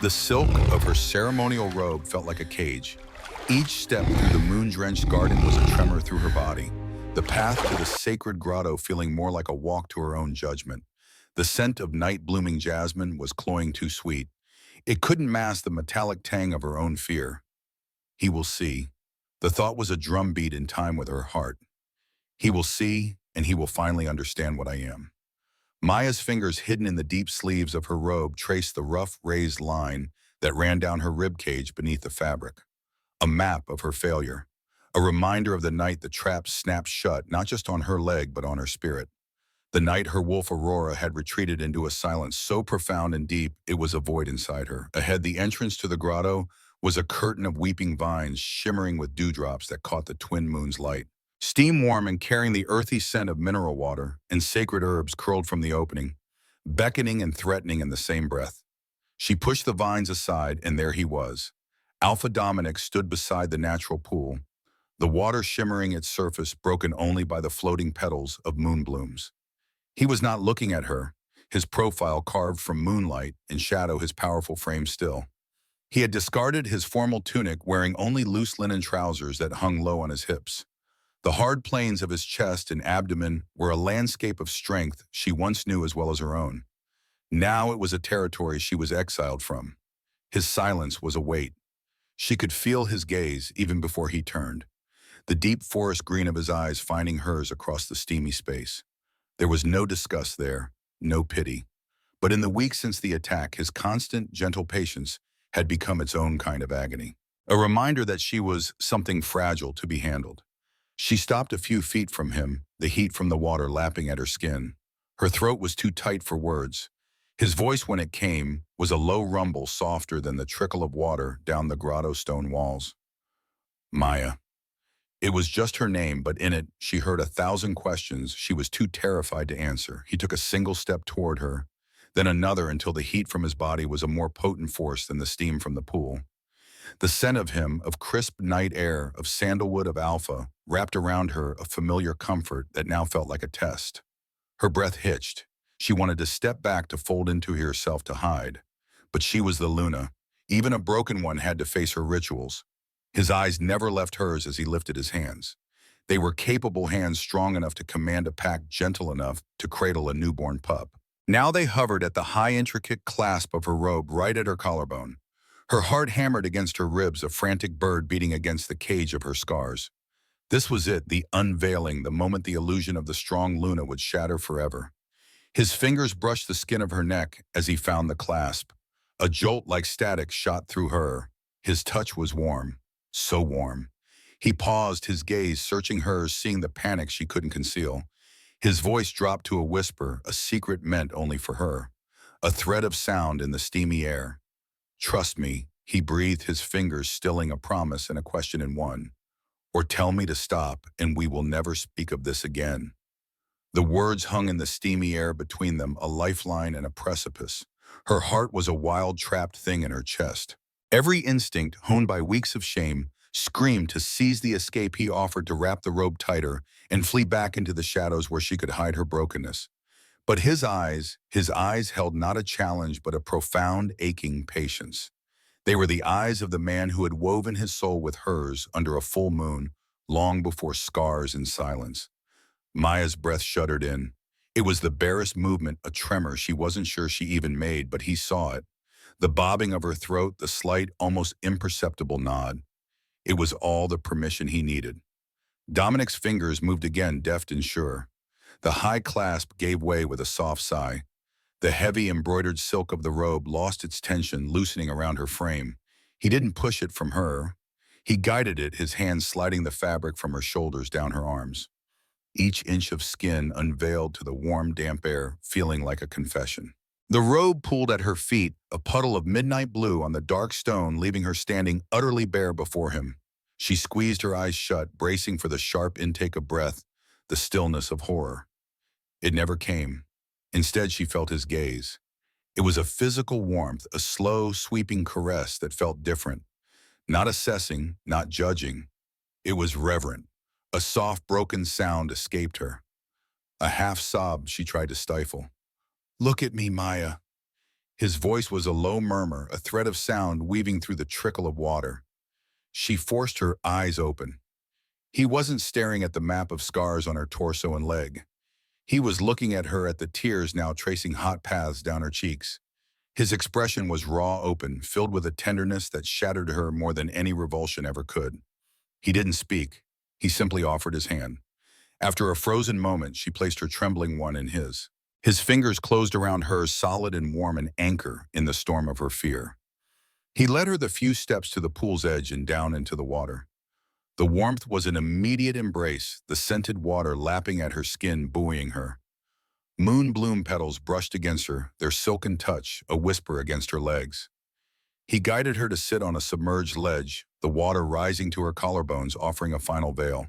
The silk of her ceremonial robe felt like a cage. Each step through the moon-drenched garden was a tremor through her body, the path to the sacred grotto feeling more like a walk to her own judgment. The scent of night-blooming jasmine was cloying too sweet. It couldn't mask the metallic tang of her own fear. He will see. The thought was a drumbeat in time with her heart. He will see, and he will finally understand what I am. Maya's fingers hidden in the deep sleeves of her robe traced the rough, raised line that ran down her ribcage beneath the fabric. A map of her failure. A reminder of the night the trap snapped shut, not just on her leg, but on her spirit. The night her wolf Aurora had retreated into a silence so profound and deep it was a void inside her. Ahead, the entrance to the grotto was a curtain of weeping vines shimmering with dewdrops that caught the twin moon's light. Steam warm and carrying the earthy scent of mineral water and sacred herbs curled from the opening, beckoning and threatening in the same breath. She pushed the vines aside, and there he was. Alpha Dominic stood beside the natural pool, the water shimmering its surface broken only by the floating petals of moonblooms. He was not looking at her, his profile carved from moonlight and shadow his powerful frame still. He had discarded his formal tunic, wearing only loose linen trousers that hung low on his hips. The hard planes of his chest and abdomen were a landscape of strength she once knew as well as her own. Now it was a territory she was exiled from. His silence was a weight. She could feel his gaze even before he turned, the deep forest green of his eyes finding hers across the steamy space. There was no disgust there, no pity. But in the weeks since the attack, his constant, gentle patience had become its own kind of agony. A reminder that she was something fragile to be handled. She stopped a few feet from him, the heat from the water lapping at her skin. Her throat was too tight for words. His voice, when it came, was a low rumble softer than the trickle of water down the grotto stone walls. Maya. It was just her name, but in it, she heard 1,000 questions she was too terrified to answer. He took a single step toward her, then another until the heat from his body was a more potent force than the steam from the pool. The scent of him, of crisp night air, of sandalwood, of alpha, wrapped around her a familiar comfort that now felt like a test. Her breath hitched. She wanted to step back to fold into herself to hide. But she was the Luna. Even a broken one had to face her rituals. His eyes never left hers as he lifted his hands. They were capable hands strong enough to command a pack gentle enough to cradle a newborn pup. Now they hovered at the high, intricate clasp of her robe right at her collarbone. Her heart hammered against her ribs, a frantic bird beating against the cage of her scars. This was it, the unveiling, the moment the illusion of the strong Luna would shatter forever. His fingers brushed the skin of her neck as he found the clasp. A jolt like static shot through her. His touch was warm, so warm. He paused, his gaze searching hers, seeing the panic she couldn't conceal. His voice dropped to a whisper, a secret meant only for her. A thread of sound in the steamy air. Trust me, he breathed, his fingers stilling a promise and a question in one. Or tell me to stop, and we will never speak of this again. The words hung in the steamy air between them, a lifeline and a precipice. Her heart was a wild, trapped thing in her chest. Every instinct, honed by weeks of shame, screamed to seize the escape he offered, to wrap the robe tighter and flee back into the shadows where she could hide her brokenness. But his eyes held not a challenge but a profound, aching patience. They were the eyes of the man who had woven his soul with hers under a full moon, long before scars and silence. Maya's breath shuddered in. It was the barest movement, a tremor she wasn't sure she even made, but he saw it. The bobbing of her throat, the slight, almost imperceptible nod. It was all the permission he needed. Dominic's fingers moved again, deft and sure. The high clasp gave way with a soft sigh. The heavy embroidered silk of the robe lost its tension, loosening around her frame. He didn't push it from her. He guided it, his hands sliding the fabric from her shoulders down her arms. Each inch of skin unveiled to the warm, damp air, feeling like a confession. The robe pooled at her feet, a puddle of midnight blue on the dark stone, leaving her standing utterly bare before him. She squeezed her eyes shut, bracing for the sharp intake of breath, the stillness of horror. It never came. Instead, she felt his gaze. It was a physical warmth, a slow, sweeping caress that felt different. Not assessing, not judging. It was reverent. A soft, broken sound escaped her. A half sob she tried to stifle. "Look at me, Maya." His voice was a low murmur, a thread of sound weaving through the trickle of water. She forced her eyes open. He wasn't staring at the map of scars on her torso and leg. He was looking at her, at the tears now tracing hot paths down her cheeks. His expression was raw, open, filled with a tenderness that shattered her more than any revulsion ever could. He didn't speak. He simply offered his hand. After a frozen moment, she placed her trembling one in his. His fingers closed around hers, solid and warm, an anchor in the storm of her fear. He led her the few steps to the pool's edge and down into the water. The warmth was an immediate embrace, the scented water lapping at her skin, buoying her. Moon bloom petals brushed against her, their silken touch a whisper against her legs. He guided her to sit on a submerged ledge, the water rising to her collarbones, offering a final veil.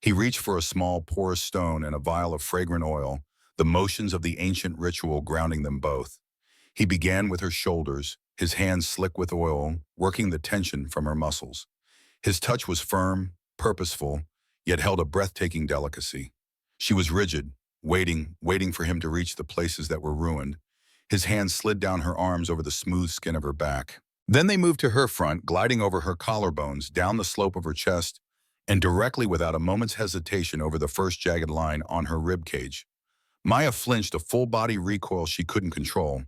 He reached for a small porous stone and a vial of fragrant oil, the motions of the ancient ritual grounding them both. He began with her shoulders, his hands slick with oil, working the tension from her muscles. His touch was firm, purposeful, yet held a breathtaking delicacy. She was rigid, waiting for him to reach the places that were ruined. His hands slid down her arms over the smooth skin of her back. Then they moved to her front, gliding over her collarbones, down the slope of her chest, and directly without a moment's hesitation over the first jagged line on her rib cage. Maya flinched, a full-body recoil she couldn't control.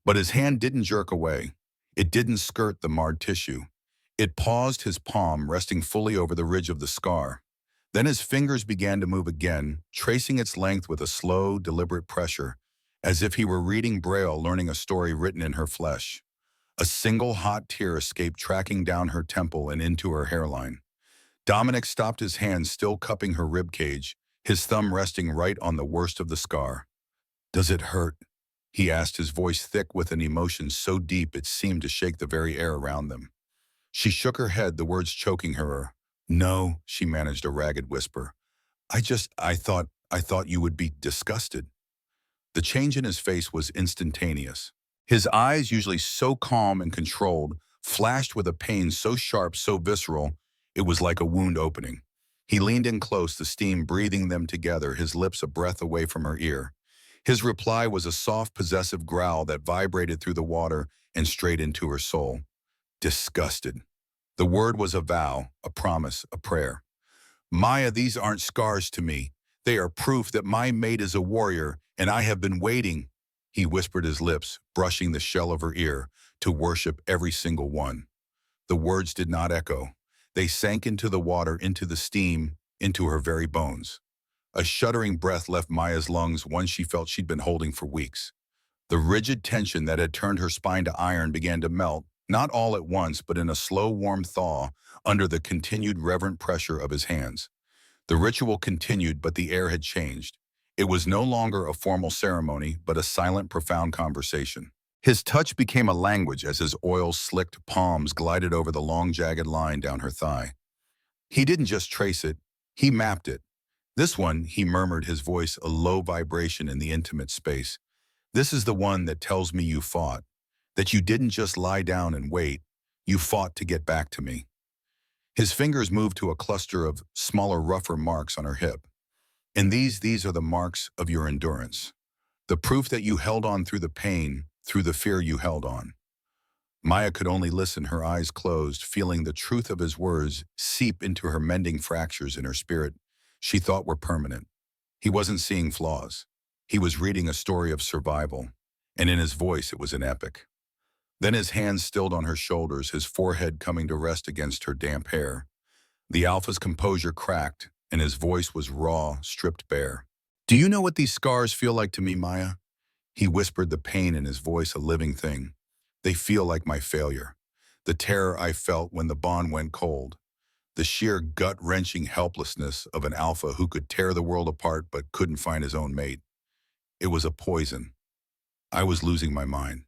But his hand didn't jerk away. It didn't skirt the marred tissue. It paused, his palm resting fully over the ridge of the scar. Then his fingers began to move again, tracing its length with a slow, deliberate pressure, as if he were reading Braille, learning a story written in her flesh. A single hot tear escaped, tracking down her temple and into her hairline. Dominic stopped, his hand still cupping her rib cage, his thumb resting right on the worst of the scar. "Does it hurt?" he asked, his voice thick with an emotion so deep it seemed to shake the very air around them. She shook her head, the words choking her. "No," she managed a ragged whisper. I thought you would be disgusted." The change in his face was instantaneous. His eyes, usually so calm and controlled, flashed with a pain so sharp, so visceral, it was like a wound opening. He leaned in close, the steam breathing them together, his lips a breath away from her ear. His reply was a soft, possessive growl that vibrated through the water and straight into her soul. Disgusted. The word was a vow, a promise, a prayer. "Maya, these aren't scars to me. They are proof that my mate is a warrior, and I have been waiting," he whispered, his lips brushing the shell of her ear, "to worship every single one." The words did not echo. They sank into the water, into the steam, into her very bones. A shuddering breath left Maya's lungs, one she felt she'd been holding for weeks. The rigid tension that had turned her spine to iron began to melt, not all at once, but in a slow, warm thaw under the continued reverent pressure of his hands. The ritual continued, but the air had changed. It was no longer a formal ceremony, but a silent, profound conversation. His touch became a language as his oil-slicked palms glided over the long, jagged line down her thigh. He didn't just trace it, he mapped it. "This one," he murmured, his voice a low vibration in the intimate space. "This is the one that tells me you fought, that you didn't just lie down and wait, you fought to get back to me." His fingers moved to a cluster of smaller, rougher marks on her hip. "And these are the marks of your endurance. The proof that you held on through the pain, through the fear you held on." Maya could only listen, her eyes closed, feeling the truth of his words seep into her, mending fractures in her spirit she thought were permanent. He wasn't seeing flaws. He was reading a story of survival, and in his voice it was an epic. Then his hands stilled on her shoulders, his forehead coming to rest against her damp hair. The Alpha's composure cracked, and his voice was raw, stripped bare. "Do you know what these scars feel like to me, Maya?" He whispered, the pain in his voice a living thing. "They feel like my failure. The terror I felt when the bond went cold. The sheer gut-wrenching helplessness of an Alpha who could tear the world apart but couldn't find his own mate. It was a poison. I was losing my mind."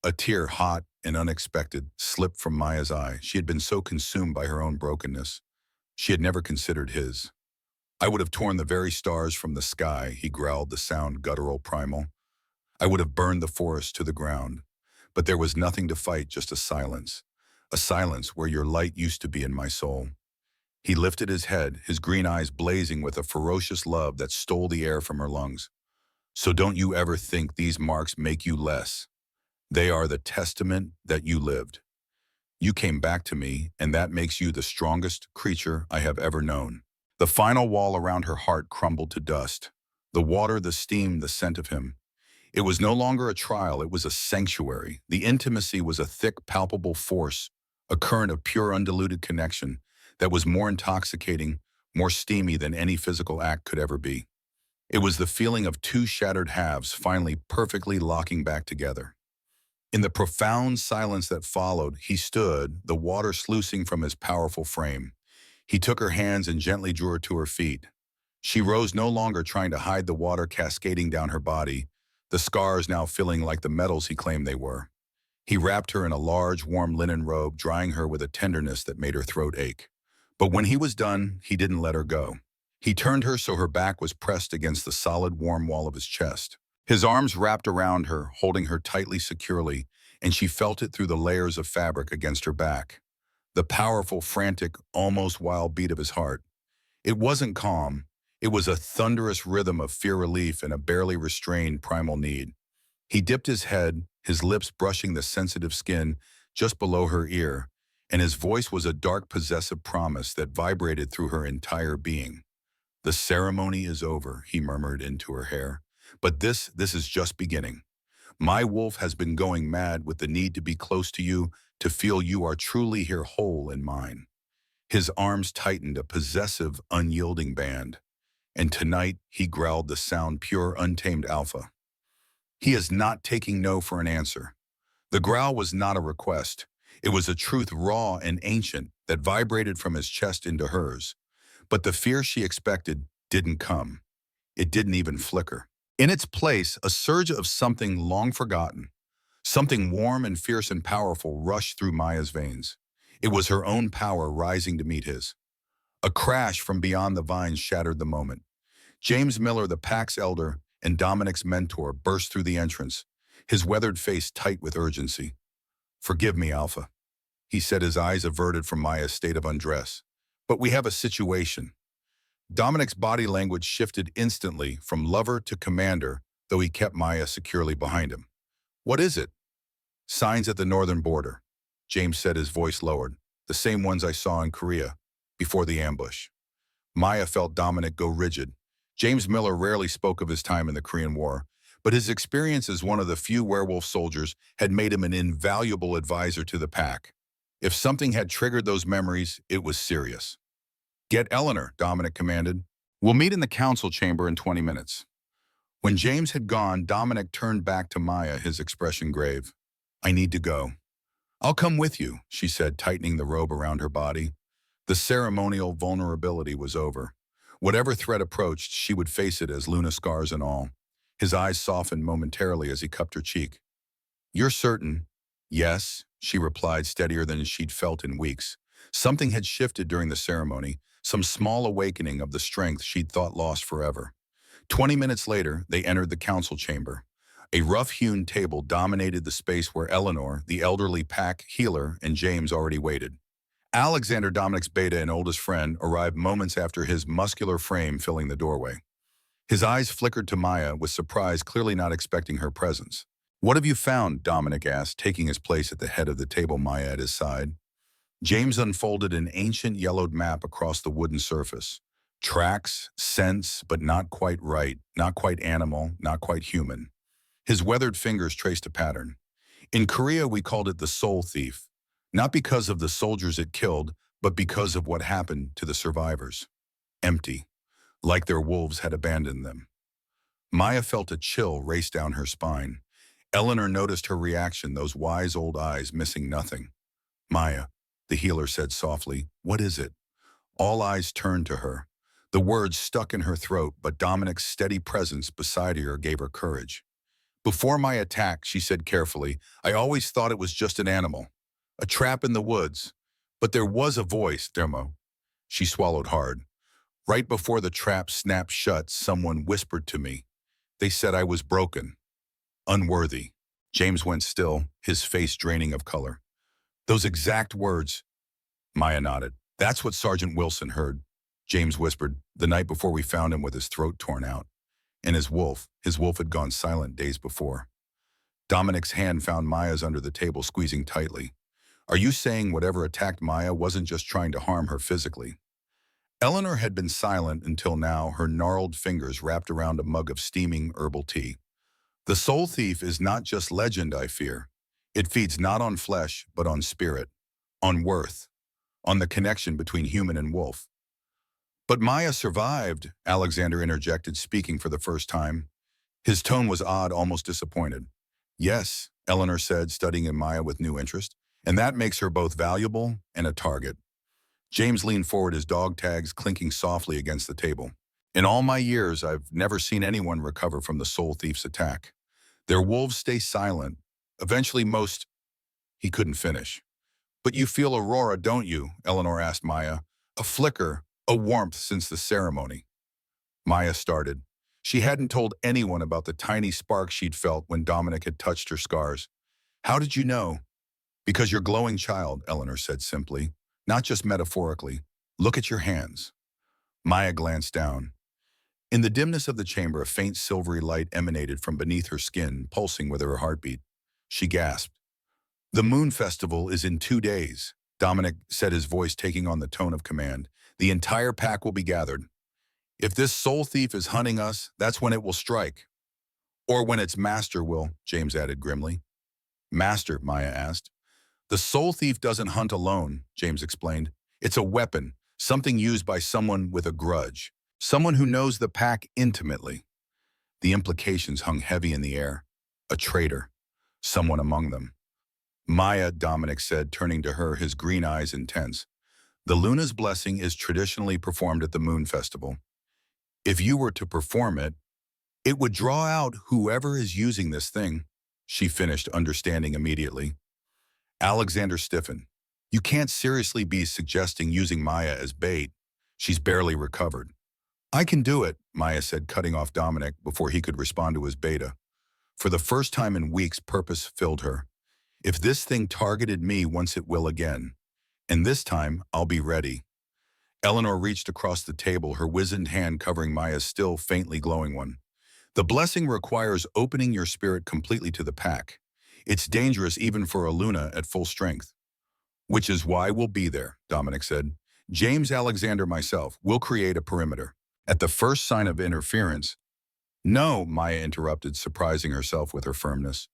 A tear, hot and unexpected, slipped from Maya's eye. She had been so consumed by her own brokenness. She had never considered his. "I would have torn the very stars from the sky," he growled, the sound guttural, primal. "I would have burned the forest to the ground. But there was nothing to fight, just a silence where your light used to be in my soul." He lifted his head, his green eyes blazing with a ferocious love that stole the air from her lungs. "So don't you ever think these marks make you less. They are the testament that you lived. You came back to me, and that makes you the strongest creature I have ever known. The final wall around her heart crumbled to dust. The water, the steam, the scent of him. It was no longer a trial, it was a sanctuary. The intimacy was a thick, palpable force, a current of pure, undiluted connection that was more intoxicating, more steamy than any physical act could ever be. It was the feeling of two shattered halves finally perfectly locking back together. In the profound silence that followed, he stood, the water sluicing from his powerful frame. He took her hands and gently drew her to her feet. She rose, no longer trying to hide the water cascading down her body, the scars now feeling like the metals he claimed they were. He wrapped her in a large, warm linen robe, drying her with a tenderness that made her throat ache. But when he was done, he didn't let her go. He turned her so her back was pressed against the solid, warm wall of his chest. His arms wrapped around her, holding her tightly, securely, and she felt it through the layers of fabric against her back. The powerful, frantic, almost wild beat of his heart. It wasn't calm. It was a thunderous rhythm of fear, relief, and a barely restrained primal need. He dipped his head, his lips brushing the sensitive skin just below her ear, and his voice was a dark, possessive promise that vibrated through her entire being. "The ceremony is over," he murmured into her hair. "But this is just beginning. My wolf has been going mad with the need to be close to you, to feel you are truly here whole in mine." His arms tightened, a possessive, unyielding band. And tonight, he growled the sound pure, untamed alpha. He is not taking no for an answer. The growl was not a request. It was a truth raw and ancient that vibrated from his chest into hers. But the fear she expected didn't come. It didn't even flicker. In its place, a surge of something long forgotten, something warm and fierce and powerful rushed through Maya's veins. It was her own power rising to meet his. A crash from beyond the vines shattered the moment. James Miller, the pack's elder and Dominic's mentor, burst through the entrance, his weathered face tight with urgency. "Forgive me, Alpha," he said, his eyes averted from Maya's state of undress. "But we have a situation." Dominic's body language shifted instantly from lover to commander, though he kept Maya securely behind him. "What is it?" "Signs at the northern border," James said, his voice lowered. "The same ones I saw in Korea, before the ambush." Maya felt Dominic go rigid. James Miller rarely spoke of his time in the Korean War, but his experience as one of the few werewolf soldiers had made him an invaluable advisor to the pack. If something had triggered those memories, it was serious. "Get Eleanor," Dominic commanded. "We'll meet in the council chamber in 20 minutes. When James had gone, Dominic turned back to Maya, his expression grave. "I need to go." "I'll come with you," she said, tightening the robe around her body. The ceremonial vulnerability was over. Whatever threat approached, she would face it as Luna scars and all. His eyes softened momentarily as he cupped her cheek. "You're certain?" "Yes," she replied, steadier than she'd felt in weeks. Something had shifted during the ceremony, some small awakening of the strength she'd thought lost forever. 20 minutes later, they entered the council chamber. A rough-hewn table dominated the space where Eleanor, the elderly pack healer, and James already waited. Alexander, Dominic's beta and oldest friend, arrived moments after, his muscular frame filling the doorway. His eyes flickered to Maya with surprise, clearly not expecting her presence. "What have you found?" Dominic asked, taking his place at the head of the table, Maya at his side. James unfolded an ancient yellowed map across the wooden surface. Tracks, scents, but not quite right, not quite animal, not quite human. His weathered fingers traced a pattern. "In Korea, we called it the soul thief. Not because of the soldiers it killed, but because of what happened to the survivors. Empty, like their wolves had abandoned them." Maya felt a chill race down her spine. Eleanor noticed her reaction, those wise old eyes missing nothing. "Maya," the healer said softly, "what is it?" All eyes turned to her. The words stuck in her throat, but Dominic's steady presence beside her gave her courage. "Before my attack," she said carefully, "I always thought it was just an animal. A trap in the woods. But there was a voice, Dermo." She swallowed hard. "Right before the trap snapped shut, someone whispered to me. They said I was broken. Unworthy." James went still, his face draining of color. "Those exact words." Maya nodded. "That's what Sergeant Wilson heard," James whispered, "the night before we found him with his throat torn out. And his wolf had gone silent days before." Dominic's hand found Maya's under the table, squeezing tightly. Are you saying whatever attacked Maya wasn't just trying to harm her physically? Eleanor had been silent until now, her gnarled fingers wrapped around a mug of steaming herbal tea. The soul thief is not just legend, I fear. It feeds not on flesh, but on spirit, on worth, on the connection between human and wolf. But Maya survived, Alexander interjected, speaking for the first time. His tone was odd, almost disappointed. Yes, Eleanor said, studying Maya with new interest, and that makes her both valuable and a target. James leaned forward, his dog tags clinking softly against the table. In all my years, I've never seen anyone recover from the soul thief's attack. Their wolves stay silent. Eventually He couldn't finish. But you feel Aurora, don't you? Eleanor asked Maya. A flicker, a warmth since the ceremony. Maya started. She hadn't told anyone about the tiny spark she'd felt when Dominic had touched her scars. How did you know? Because you're glowing child, Eleanor said simply, not just metaphorically. Look at your hands. Maya glanced down. In the dimness of the chamber, a faint silvery light emanated from beneath her skin, pulsing with her heartbeat. She gasped. The Moon Festival is in 2 days, Dominic said, his voice taking on the tone of command. The entire pack will be gathered. If this soul thief is hunting us, that's when it will strike. Or when its master will, James added grimly. Master, Maya asked. The soul thief doesn't hunt alone, James explained. It's a weapon, something used by someone with a grudge, someone who knows the pack intimately. The implications hung heavy in the air. A traitor, someone among them. Maya, Dominic said, turning to her, his green eyes intense. The Luna's blessing is traditionally performed at the Moon Festival. If you were to perform it, it would draw out whoever is using this thing, she finished, understanding immediately. Alexander stiffened. You can't seriously be suggesting using Maya as bait. She's barely recovered. I can do it, Maya said, cutting off Dominic before he could respond to his beta. For the first time in weeks, purpose filled her. If this thing targeted me once, it will again. And this time, I'll be ready. Eleanor reached across the table, her wizened hand covering Maya's still faintly glowing one. The blessing requires opening your spirit completely to the pack. It's dangerous even for a Luna at full strength. Which is why we'll be there, Dominic said. James, Alexander, myself, will create a perimeter. At the first sign of interference— No, Maya interrupted, surprising herself with her firmness.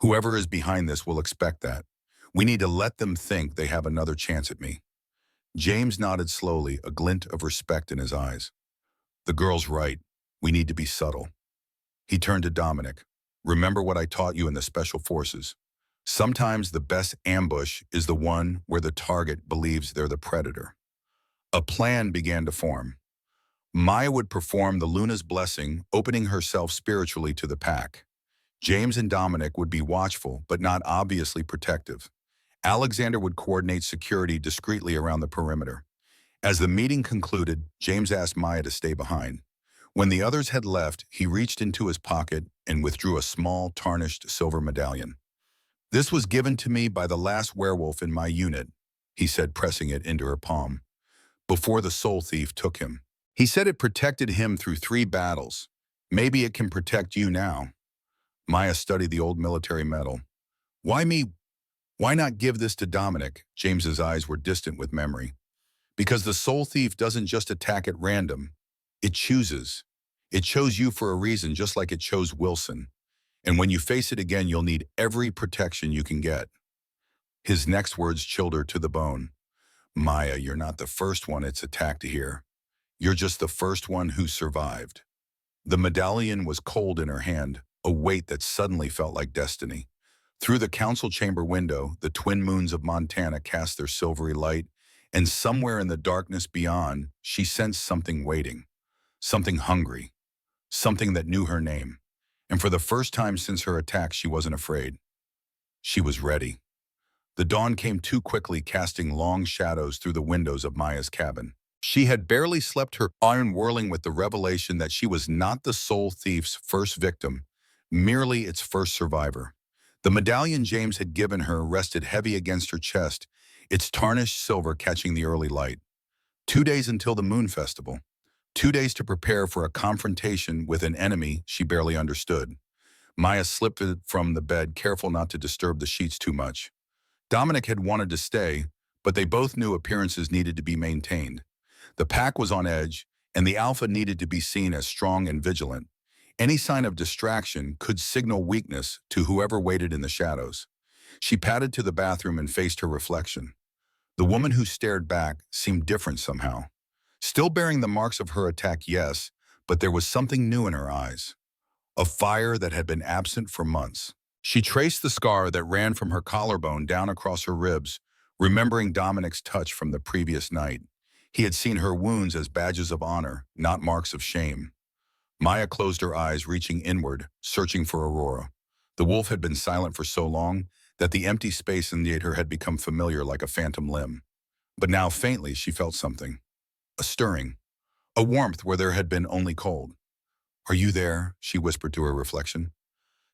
Whoever is behind this will expect that. We need to let them think they have another chance at me. James nodded slowly, a glint of respect in his eyes. The girl's right. We need to be subtle. He turned to Dominic. Remember what I taught you in the Special Forces. Sometimes the best ambush is the one where the target believes they're the predator. A plan began to form. Maya would perform the Luna's blessing, opening herself spiritually to the pack. James and Dominic would be watchful, but not obviously protective. Alexander would coordinate security discreetly around the perimeter. As the meeting concluded, James asked Maya to stay behind. When the others had left, he reached into his pocket and withdrew a small, tarnished silver medallion. This was given to me by the last werewolf in my unit, he said, pressing it into her palm, before the soul thief took him. He said it protected him through 3 battles. Maybe it can protect you now. Maya studied the old military medal. Why me? Why not give this to Dominic? James's eyes were distant with memory. Because the soul thief doesn't just attack at random. It chooses. It chose you for a reason, just like it chose Wilson. And when you face it again, you'll need every protection you can get. His next words chilled her to the bone. Maya, you're not the first one it's attacked here. You're just the first one who survived. The medallion was cold in her hand, a weight that suddenly felt like destiny. Through the council chamber window, the twin moons of Montana cast their silvery light, and somewhere in the darkness beyond, she sensed something waiting, something hungry, something that knew her name. And for the first time since her attack, she wasn't afraid. She was ready. The dawn came too quickly, casting long shadows through the windows of Maya's cabin. She had barely slept, her iron whirling with the revelation that she was not the soul thief's first victim, merely its first survivor. The medallion James had given her rested heavy against her chest, its tarnished silver catching the early light. 2 days until the Moon Festival. 2 days to prepare for a confrontation with an enemy she barely understood. Maya slipped from the bed, careful not to disturb the sheets too much. Dominic had wanted to stay, but they both knew appearances needed to be maintained. The pack was on edge, and the Alpha needed to be seen as strong and vigilant. Any sign of distraction could signal weakness to whoever waited in the shadows. She padded to the bathroom and faced her reflection. The woman who stared back seemed different somehow. Still bearing the marks of her attack, yes, but there was something new in her eyes. A fire that had been absent for months. She traced the scar that ran from her collarbone down across her ribs, remembering Dominic's touch from the previous night. He had seen her wounds as badges of honor, not marks of shame. Maya closed her eyes, reaching inward, searching for Aurora. The wolf had been silent for so long that the empty space in her had become familiar like a phantom limb. But now faintly she felt something. A stirring. A warmth where there had been only cold. "Are you there?" she whispered to her reflection.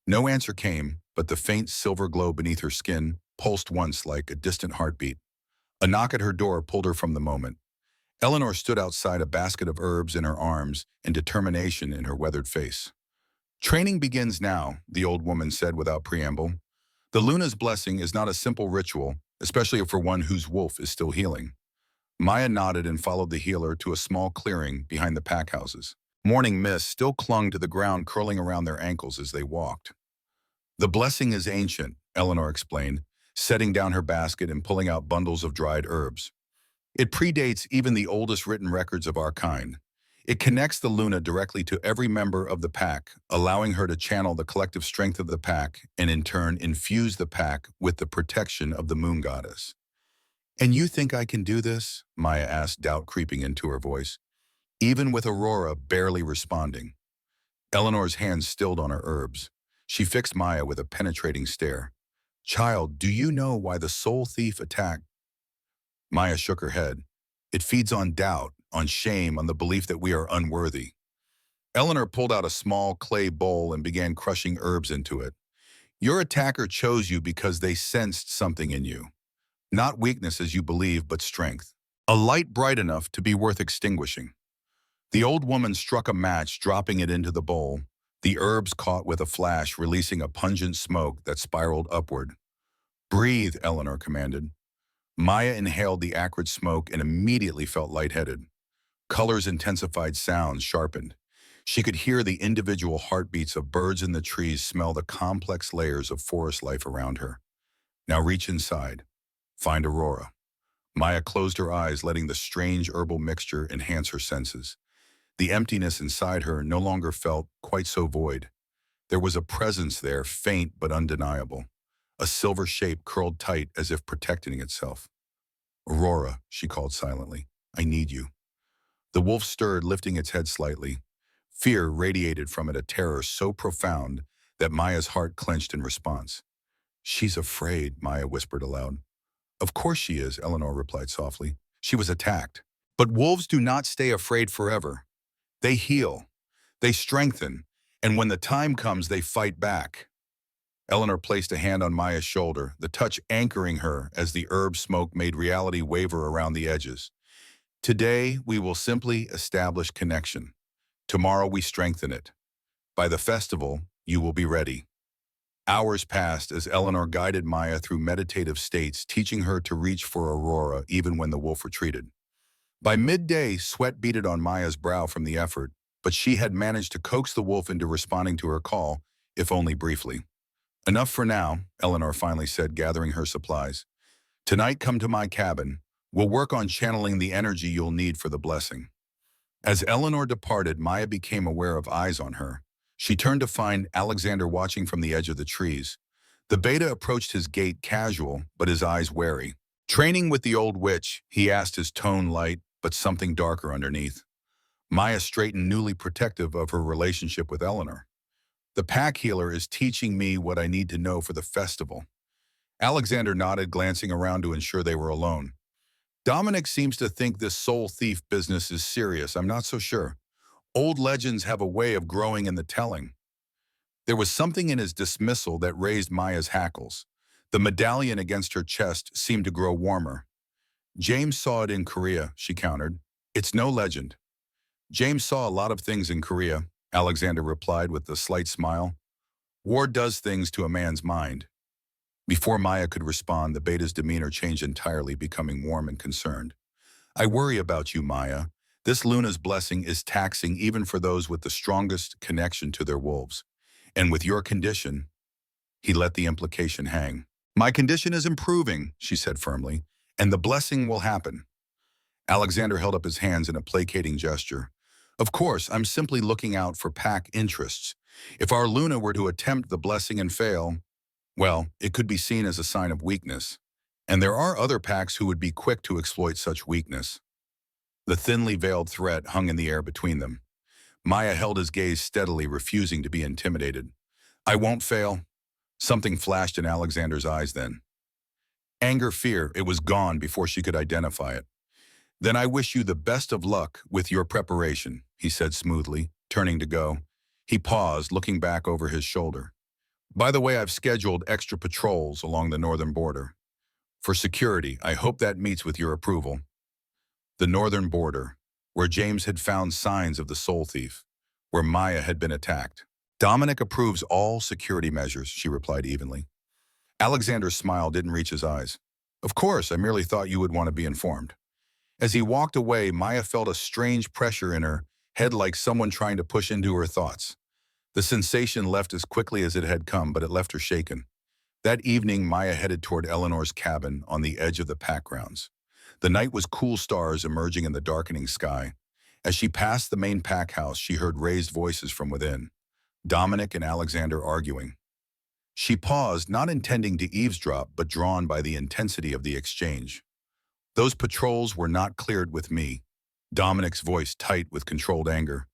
No answer came, but the faint silver glow beneath her skin pulsed once like a distant heartbeat. A knock at her door pulled her from the moment. Eleanor stood outside, a basket of herbs in her arms and determination in her weathered face. "Training begins now," the old woman said without preamble. "The Luna's blessing is not a simple ritual, especially for one whose wolf is still healing." Maya nodded and followed the healer to a small clearing behind the pack houses. Morning mist still clung to the ground, curling around their ankles as they walked. "The blessing is ancient," Eleanor explained, setting down her basket and pulling out bundles of dried herbs. "It predates even the oldest written records of our kind. It connects the Luna directly to every member of the pack, allowing her to channel the collective strength of the pack and in turn infuse the pack with the protection of the moon goddess." "And you think I can do this?" Maya asked, doubt creeping into her voice, even with Aurora barely responding. Eleanor's hands stilled on her herbs. She fixed Maya with a penetrating stare. "Child, do you know why the soul thief attacked?" Maya shook her head. "It feeds on doubt, on shame, on the belief that we are unworthy." Eleanor pulled out a small clay bowl and began crushing herbs into it. "Your attacker chose you because they sensed something in you. Not weakness as you believe, but strength. A light bright enough to be worth extinguishing." The old woman struck a match, dropping it into the bowl. The herbs caught with a flash, releasing a pungent smoke that spiraled upward. "Breathe," Eleanor commanded. Maya inhaled the acrid smoke and immediately felt lightheaded. Colors intensified, sounds sharpened. She could hear the individual heartbeats of birds in the trees, smell the complex layers of forest life around her. "Now reach inside. Find Aurora." Maya closed her eyes, letting the strange herbal mixture enhance her senses. The emptiness inside her no longer felt quite so void. There was a presence there, faint but undeniable. A silver shape curled tight as if protecting itself. "Aurora," she called silently, "I need you." The wolf stirred, lifting its head slightly. Fear radiated from it, a terror so profound that Maya's heart clenched in response. "She's afraid," Maya whispered aloud. "Of course she is," Eleanor replied softly. "She was attacked. But wolves do not stay afraid forever. They heal. They strengthen. And when the time comes, they fight back." Eleanor placed a hand on Maya's shoulder, the touch anchoring her as the herb smoke made reality waver around the edges. "Today, we will simply establish connection. Tomorrow, we strengthen it. By the festival, you will be ready." Hours passed as Eleanor guided Maya through meditative states, teaching her to reach for Aurora even when the wolf retreated. By midday, sweat beaded on Maya's brow from the effort, but she had managed to coax the wolf into responding to her call, if only briefly. "Enough for now," Eleanor finally said, gathering her supplies. "Tonight, come to my cabin. We'll work on channeling the energy you'll need for the blessing." As Eleanor departed, Maya became aware of eyes on her. She turned to find Alexander watching from the edge of the trees. The beta approached his gait casual, but his eyes wary. "Training with the old witch?" he asked, his tone light, but something darker underneath. Maya straightened, newly protective of her relationship with Eleanor. "The pack healer is teaching me what I need to know for the festival." Alexander nodded, glancing around to ensure they were alone. "Dominic seems to think this soul thief business is serious. I'm not so sure. Old legends have a way of growing in the telling." There was something in his dismissal that raised Maya's hackles. The medallion against her chest seemed to grow warmer. "James saw it in Korea," she countered. "It's no legend." "James saw a lot of things in Korea," Alexander replied with a slight smile. War does things to a man's mind. Before Maya could respond, the beta's demeanor changed entirely, becoming warm and concerned. I worry about you, Maya. This Luna's blessing is taxing even for those with the strongest connection to their wolves. And with your condition, he let the implication hang. My condition is improving, she said firmly, and the blessing will happen. Alexander held up his hands in a placating gesture. Of course, I'm simply looking out for pack interests. If our Luna were to attempt the blessing and fail, well, it could be seen as a sign of weakness. And there are other packs who would be quick to exploit such weakness. The thinly veiled threat hung in the air between them. Maya held his gaze steadily, refusing to be intimidated. I won't fail. Something flashed in Alexander's eyes then. Anger, fear, it was gone before she could identify it. Then I wish you the best of luck with your preparation, he said smoothly, turning to go. He paused, looking back over his shoulder. By the way, I've scheduled extra patrols along the northern border. For security, I hope that meets with your approval. The northern border, where James had found signs of the soul thief, where Maya had been attacked. Dominic approves all security measures, she replied evenly. Alexander's smile didn't reach his eyes. Of course, I merely thought you would want to be informed. As he walked away, Maya felt a strange pressure in her head, like someone trying to push into her thoughts. The sensation left as quickly as it had come, but it left her shaken. That evening, Maya headed toward Eleanor's cabin on the edge of the pack grounds. The night was cool, stars emerging in the darkening sky. As she passed the main pack house, she heard raised voices from within. Dominic and Alexander arguing. She paused, not intending to eavesdrop, but drawn by the intensity of the exchange. Those patrols were not cleared with me. Dominic's voice tight with controlled anger.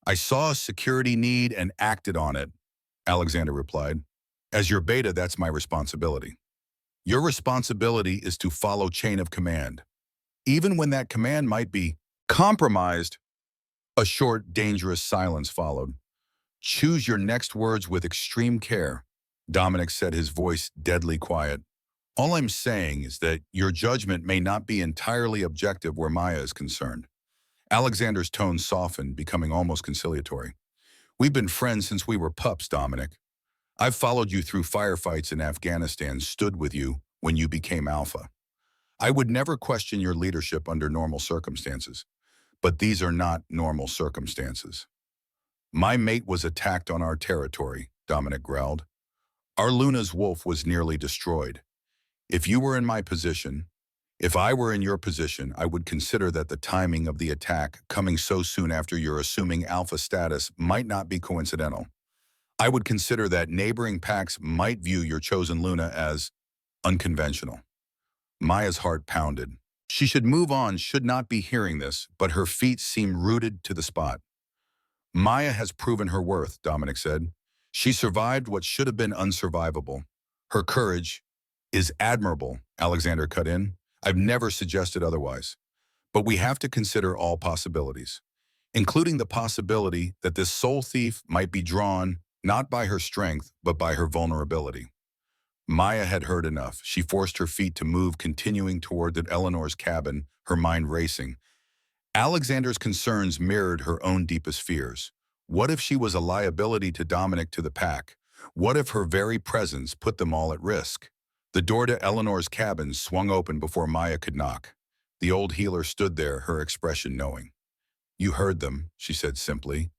I saw a security need and acted on it, Alexander replied. As your beta, that's my responsibility. Your responsibility is to follow chain of command. Even when that command might be compromised. A short, dangerous silence followed. Choose your next words with extreme care, Dominic said, his voice deadly quiet. All I'm saying is that your judgment may not be entirely objective where Maya is concerned. Alexander's tone softened, becoming almost conciliatory. We've been friends since we were pups, Dominic. I've followed you through firefights in Afghanistan, stood with you when you became Alpha. I would never question your leadership under normal circumstances, but these are not normal circumstances. My mate was attacked on our territory, Dominic growled. Our Luna's wolf was nearly destroyed. If you were in my position, if I were in your position, I would consider that the timing of the attack coming so soon after your assuming Alpha status might not be coincidental. I would consider that neighboring packs might view your chosen Luna as unconventional. Maya's heart pounded. She should move on, should not be hearing this, but her feet seemed rooted to the spot. Maya has proven her worth, Dominic said. She survived what should have been unsurvivable. Her courage is admirable, Alexander cut in. I've never suggested otherwise. But we have to consider all possibilities, including the possibility that this soul thief might be drawn not by her strength, but by her vulnerability. Maya had heard enough. She forced her feet to move, continuing toward Eleanor's cabin, her mind racing. Alexander's concerns mirrored her own deepest fears. What if she was a liability to Dominic, to the pack? What if her very presence put them all at risk? The door to Eleanor's cabin swung open before Maya could knock. The old healer stood there, her expression knowing. You heard them, she said simply.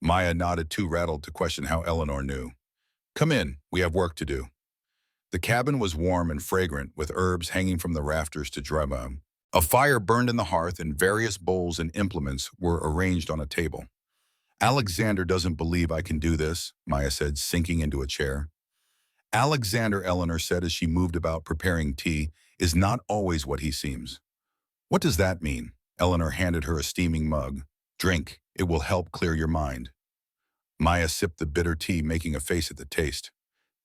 Maya nodded, too rattled to question how Eleanor knew. Come in, we have work to do. The cabin was warm and fragrant, with herbs hanging from the rafters to dry them. A fire burned in the hearth, and various bowls and implements were arranged on a table. Alexander doesn't believe I can do this, Maya said, sinking into a chair. Alexander, Eleanor said as she moved about preparing tea, is not always what he seems. What does that mean? Eleanor handed her a steaming mug. Drink, it will help clear your mind. Maya sipped the bitter tea, making a face at the taste.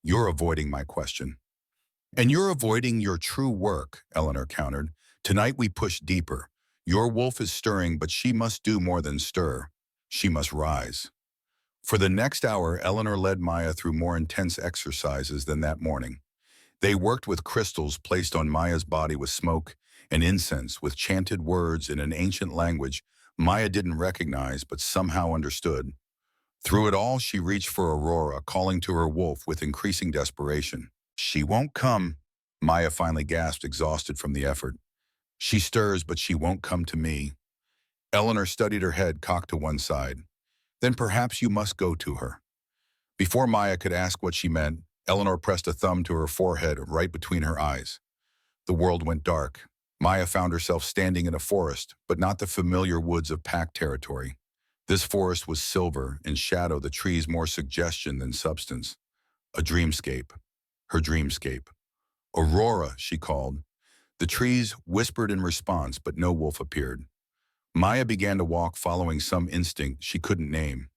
You're avoiding my question. And you're avoiding your true work, Eleanor countered. Tonight we push deeper. Your wolf is stirring, but she must do more than stir. She must rise. For the next hour, Eleanor led Maya through more intense exercises than that morning. They worked with crystals placed on Maya's body, with smoke and incense, with chanted words in an ancient language Maya didn't recognize but somehow understood. Through it all, she reached for Aurora, calling to her wolf with increasing desperation. She won't come, Maya finally gasped, exhausted from the effort. She stirs, but she won't come to me. Eleanor studied her head, cocked to one side. Then perhaps you must go to her. Before Maya could ask what she meant, Eleanor pressed a thumb to her forehead right between her eyes. The world went dark. Maya found herself standing in a forest, but not the familiar woods of pack territory. This forest was silver, in shadow, the trees more suggestion than substance. A dreamscape. Her dreamscape. Aurora, she called. The trees whispered in response, but no wolf appeared. Maya began to walk, following some instinct she couldn't name.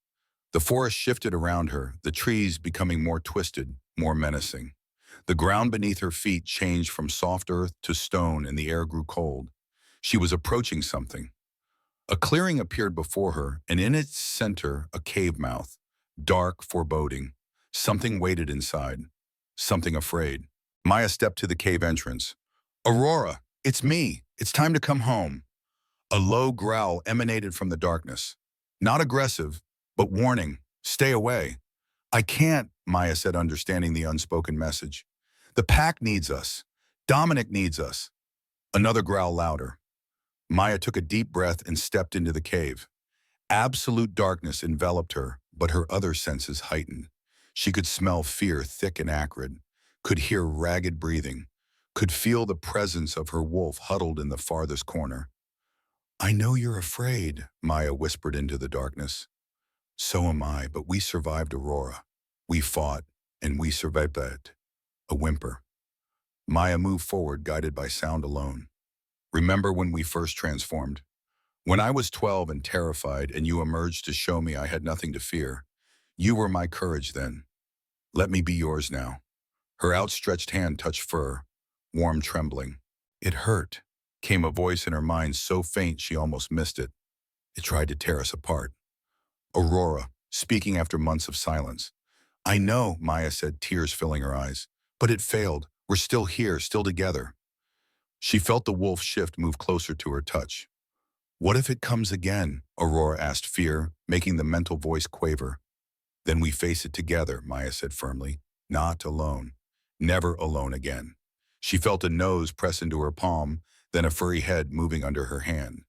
The forest shifted around her, the trees becoming more twisted, more menacing. The ground beneath her feet changed from soft earth to stone, and the air grew cold. She was approaching something. A clearing appeared before her, and in its center, a cave mouth. Dark, foreboding. Something waited inside. Something afraid. Maya stepped to the cave entrance. Aurora, it's me. It's time to come home. A low growl emanated from the darkness. Not aggressive, but warning. Stay away. I can't, Maya said, understanding the unspoken message. The pack needs us. Dominic needs us. Another growl louder. Maya took a deep breath and stepped into the cave. Absolute darkness enveloped her, but her other senses heightened. She could smell fear thick and acrid, could hear ragged breathing, could feel the presence of her wolf huddled in the farthest corner. I know you're afraid, Maya whispered into the darkness. So am I, but we survived Aurora. We fought, and we survived that. A whimper. Maya moved forward, guided by sound alone. Remember when we first transformed? When I was 12 and terrified, and you emerged to show me I had nothing to fear. You were my courage then. Let me be yours now. Her outstretched hand touched fur, warm, trembling. It hurt, came a voice in her mind so faint she almost missed it. It tried to tear us apart. Aurora, speaking after months of silence. I know, Maya said, tears filling her eyes. But it failed. We're still here, still together. She felt the wolf shift, move closer to her touch. What if it comes again? Aurora asked, fear making the mental voice quaver. Then we face it together, Maya said firmly. Not alone. Never alone again. She felt a nose press into her palm, then a furry head moving under her hand.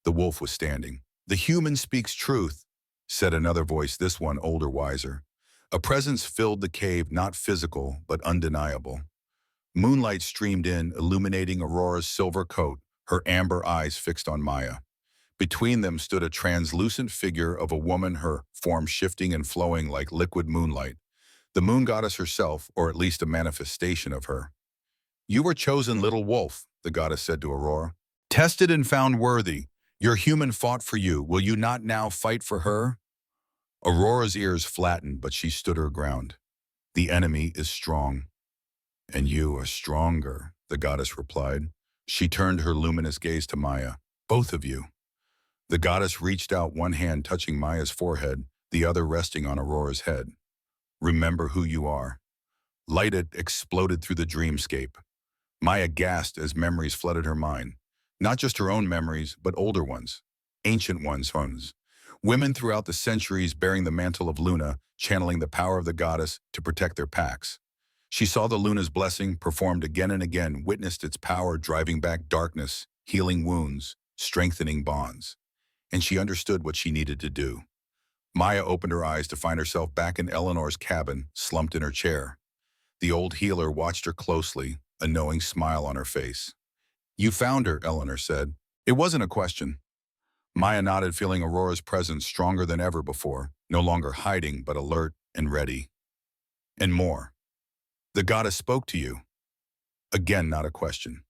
The wolf was standing. The human speaks truth, said another voice, this one older, wiser. A presence filled the cave, not physical, but undeniable. Moonlight streamed in, illuminating Aurora's silver coat, her amber eyes fixed on Maya. Between them stood a translucent figure of a woman, her form shifting and flowing like liquid moonlight. The moon goddess herself, or at least a manifestation of her. You were chosen, little wolf, the goddess said to Aurora. Tested and found worthy. Your human fought for you. Will you not now fight for her? Aurora's ears flattened, but she stood her ground. The enemy is strong. And you are stronger, the goddess replied. She turned her luminous gaze to Maya. Both of you. The goddess reached out, one hand touching Maya's forehead, the other resting on Aurora's head. Remember who you are. Light exploded through the dreamscape. Maya gasped as memories flooded her mind. Not just her own memories, but older ones. Ancient ones. Women throughout the centuries bearing the mantle of Luna, channeling the power of the goddess to protect their packs. She saw the Luna's blessing performed again and again, witnessed its power driving back darkness, healing wounds, strengthening bonds. And she understood what she needed to do. Maya opened her eyes to find herself back in Eleanor's cabin, slumped in her chair. The old healer watched her closely, a knowing smile on her face. You found her, Eleanor said. It wasn't a question. Maya nodded, feeling Aurora's presence stronger than ever before, no longer hiding but alert and ready. And more. The goddess spoke to you. Again, not a question.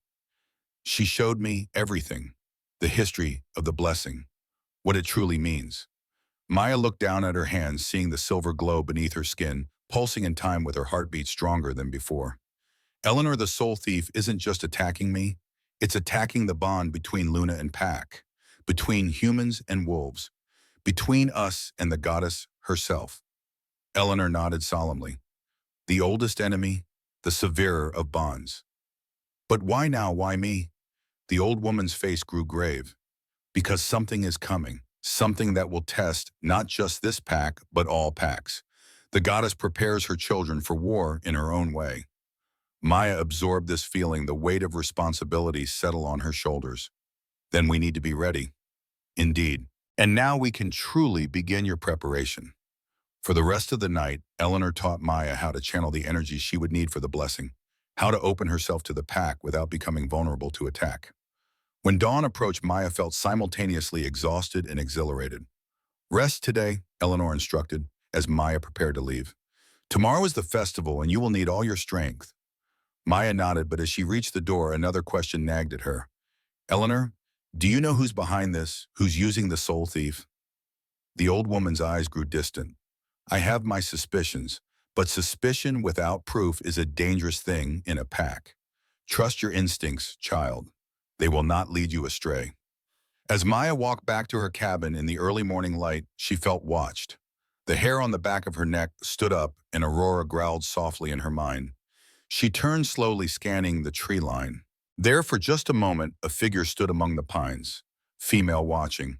She showed me everything, the history of the blessing, what it truly means. Maya looked down at her hands, seeing the silver glow beneath her skin, pulsing in time with her heartbeat stronger than before. Eleanor the Soul Thief isn't just attacking me, it's attacking the bond between Luna and Pack, between humans and wolves, between us and the goddess herself. Eleanor nodded solemnly. The oldest enemy, the severer of bonds. But why now, why me? The old woman's face grew grave. Because something is coming, something that will test not just this pack, but all packs. The goddess prepares her children for war in her own way. Maya absorbed this feeling, the weight of responsibility settle on her shoulders. Then we need to be ready. Indeed. And now we can truly begin your preparation. For the rest of the night, Eleanor taught Maya how to channel the energy she would need for the blessing, how to open herself to the pack without becoming vulnerable to attack. When dawn approached, Maya felt simultaneously exhausted and exhilarated. Rest today, Eleanor instructed, as Maya prepared to leave. Tomorrow is the festival and you will need all your strength. Maya nodded, but as she reached the door, another question nagged at her. Eleanor, do you know who's behind this, who's using the soul thief? The old woman's eyes grew distant. I have my suspicions, but suspicion without proof is a dangerous thing in a pack. Trust your instincts, child. They will not lead you astray. As Maya walked back to her cabin in the early morning light, she felt watched. The hair on the back of her neck stood up and Aurora growled softly in her mind. She turned slowly, scanning the tree line. There for just a moment, a figure stood among the pines, female watching.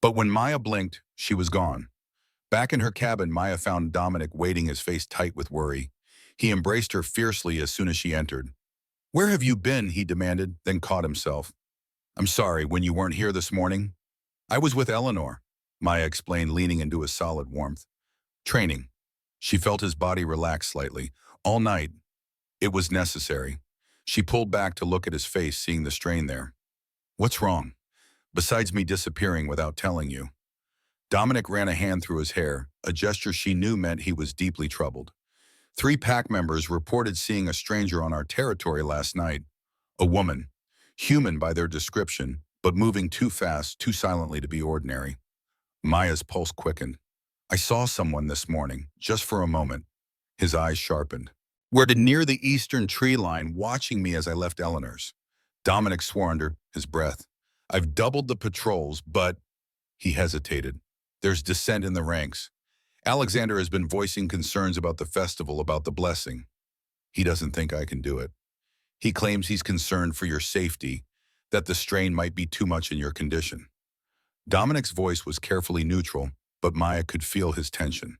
But when Maya blinked, she was gone. Back in her cabin, Maya found Dominic waiting, his face tight with worry. He embraced her fiercely as soon as she entered. Where have you been? He demanded, then caught himself. I'm sorry, when you weren't here this morning? I was with Eleanor, Maya explained, leaning into his solid warmth. Training. She felt his body relax slightly. All night. It was necessary. She pulled back to look at his face, seeing the strain there. What's wrong? Besides me disappearing without telling you. Dominic ran a hand through his hair, a gesture she knew meant he was deeply troubled. 3 pack members reported seeing a stranger on our territory last night. A woman, human by their description, but moving too fast, too silently to be ordinary. Maya's pulse quickened. I saw someone this morning, just for a moment. His eyes sharpened. Were near the eastern tree line, watching me as I left Eleanor's. Dominic swore under his breath. I've doubled the patrols, but... He hesitated. There's dissent in the ranks. Alexander has been voicing concerns about the festival, about the blessing. He doesn't think I can do it. He claims he's concerned for your safety, that the strain might be too much in your condition. Dominic's voice was carefully neutral, but Maya could feel his tension.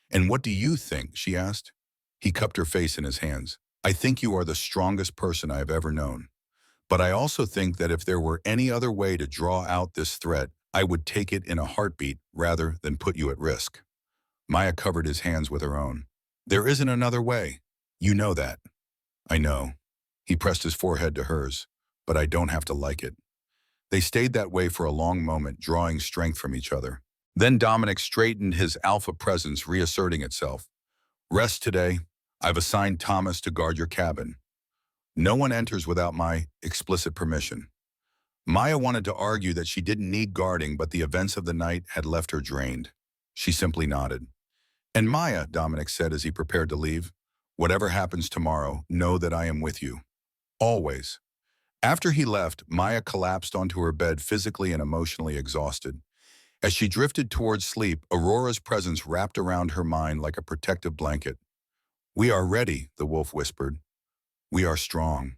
And what do you think? She asked. He cupped her face in his hands. I think you are the strongest person I have ever known. But I also think that if there were any other way to draw out this threat, I would take it in a heartbeat rather than put you at risk. Maya covered his hands with her own. There isn't another way. You know that. I know. He pressed his forehead to hers, but I don't have to like it. They stayed that way for a long moment, drawing strength from each other. Then Dominic straightened, his alpha presence reasserting itself. Rest today. I've assigned Thomas to guard your cabin. No one enters without my explicit permission. Maya wanted to argue that she didn't need guarding, but the events of the night had left her drained. She simply nodded. And Maya, Dominic said as he prepared to leave, whatever happens tomorrow, know that I am with you. Always. After he left, Maya collapsed onto her bed, physically and emotionally exhausted. As she drifted towards sleep, Aurora's presence wrapped around her mind like a protective blanket. We are ready, the wolf whispered. We are strong.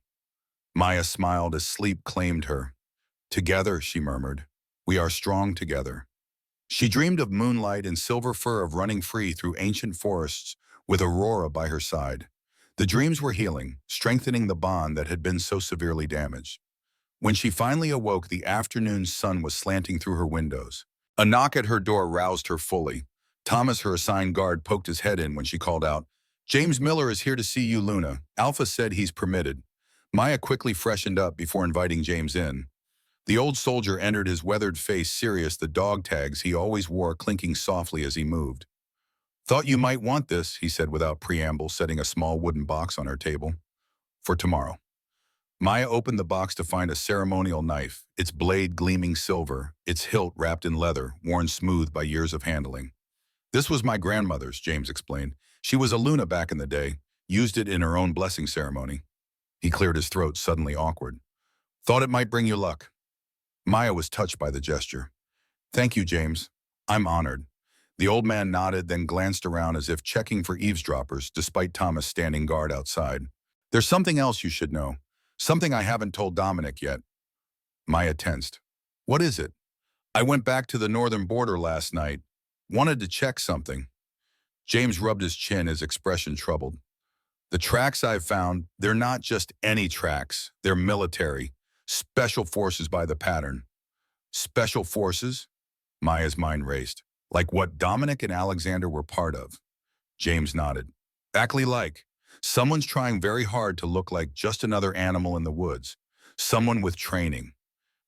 Maya smiled as sleep claimed her. Together, she murmured. We are strong together. She dreamed of moonlight and silver fur, of running free through ancient forests with Aurora by her side. The dreams were healing, strengthening the bond that had been so severely damaged. When she finally awoke, the afternoon sun was slanting through her windows. A knock at her door roused her fully. Thomas, her assigned guard, poked his head in when she called out, James Miller is here to see you, Luna. Alpha said he's permitted. Maya quickly freshened up before inviting James in. The old soldier entered, his weathered face serious, the dog tags he always wore clinking softly as he moved. Thought you might want this, he said without preamble, setting a small wooden box on her table. For tomorrow. Maya opened the box to find a ceremonial knife, its blade gleaming silver, its hilt wrapped in leather, worn smooth by years of handling. This was my grandmother's, James explained. She was a Luna back in the day, used it in her own blessing ceremony. He cleared his throat, suddenly awkward. Thought it might bring you luck. Maya was touched by the gesture. Thank you, James. I'm honored. The old man nodded, then glanced around as if checking for eavesdroppers, despite Thomas standing guard outside. There's something else you should know. Something I haven't told Dominic yet. Maya tensed. What is it? I went back to the northern border last night. Wanted to check something. James rubbed his chin, his expression troubled. The tracks I've found, they're not just any tracks. They're military. Special forces by the pattern. Special forces? Maya's mind raced. Like what Dominic and Alexander were part of. James nodded. Exactly like. Someone's trying very hard to look like just another animal in the woods. Someone with training.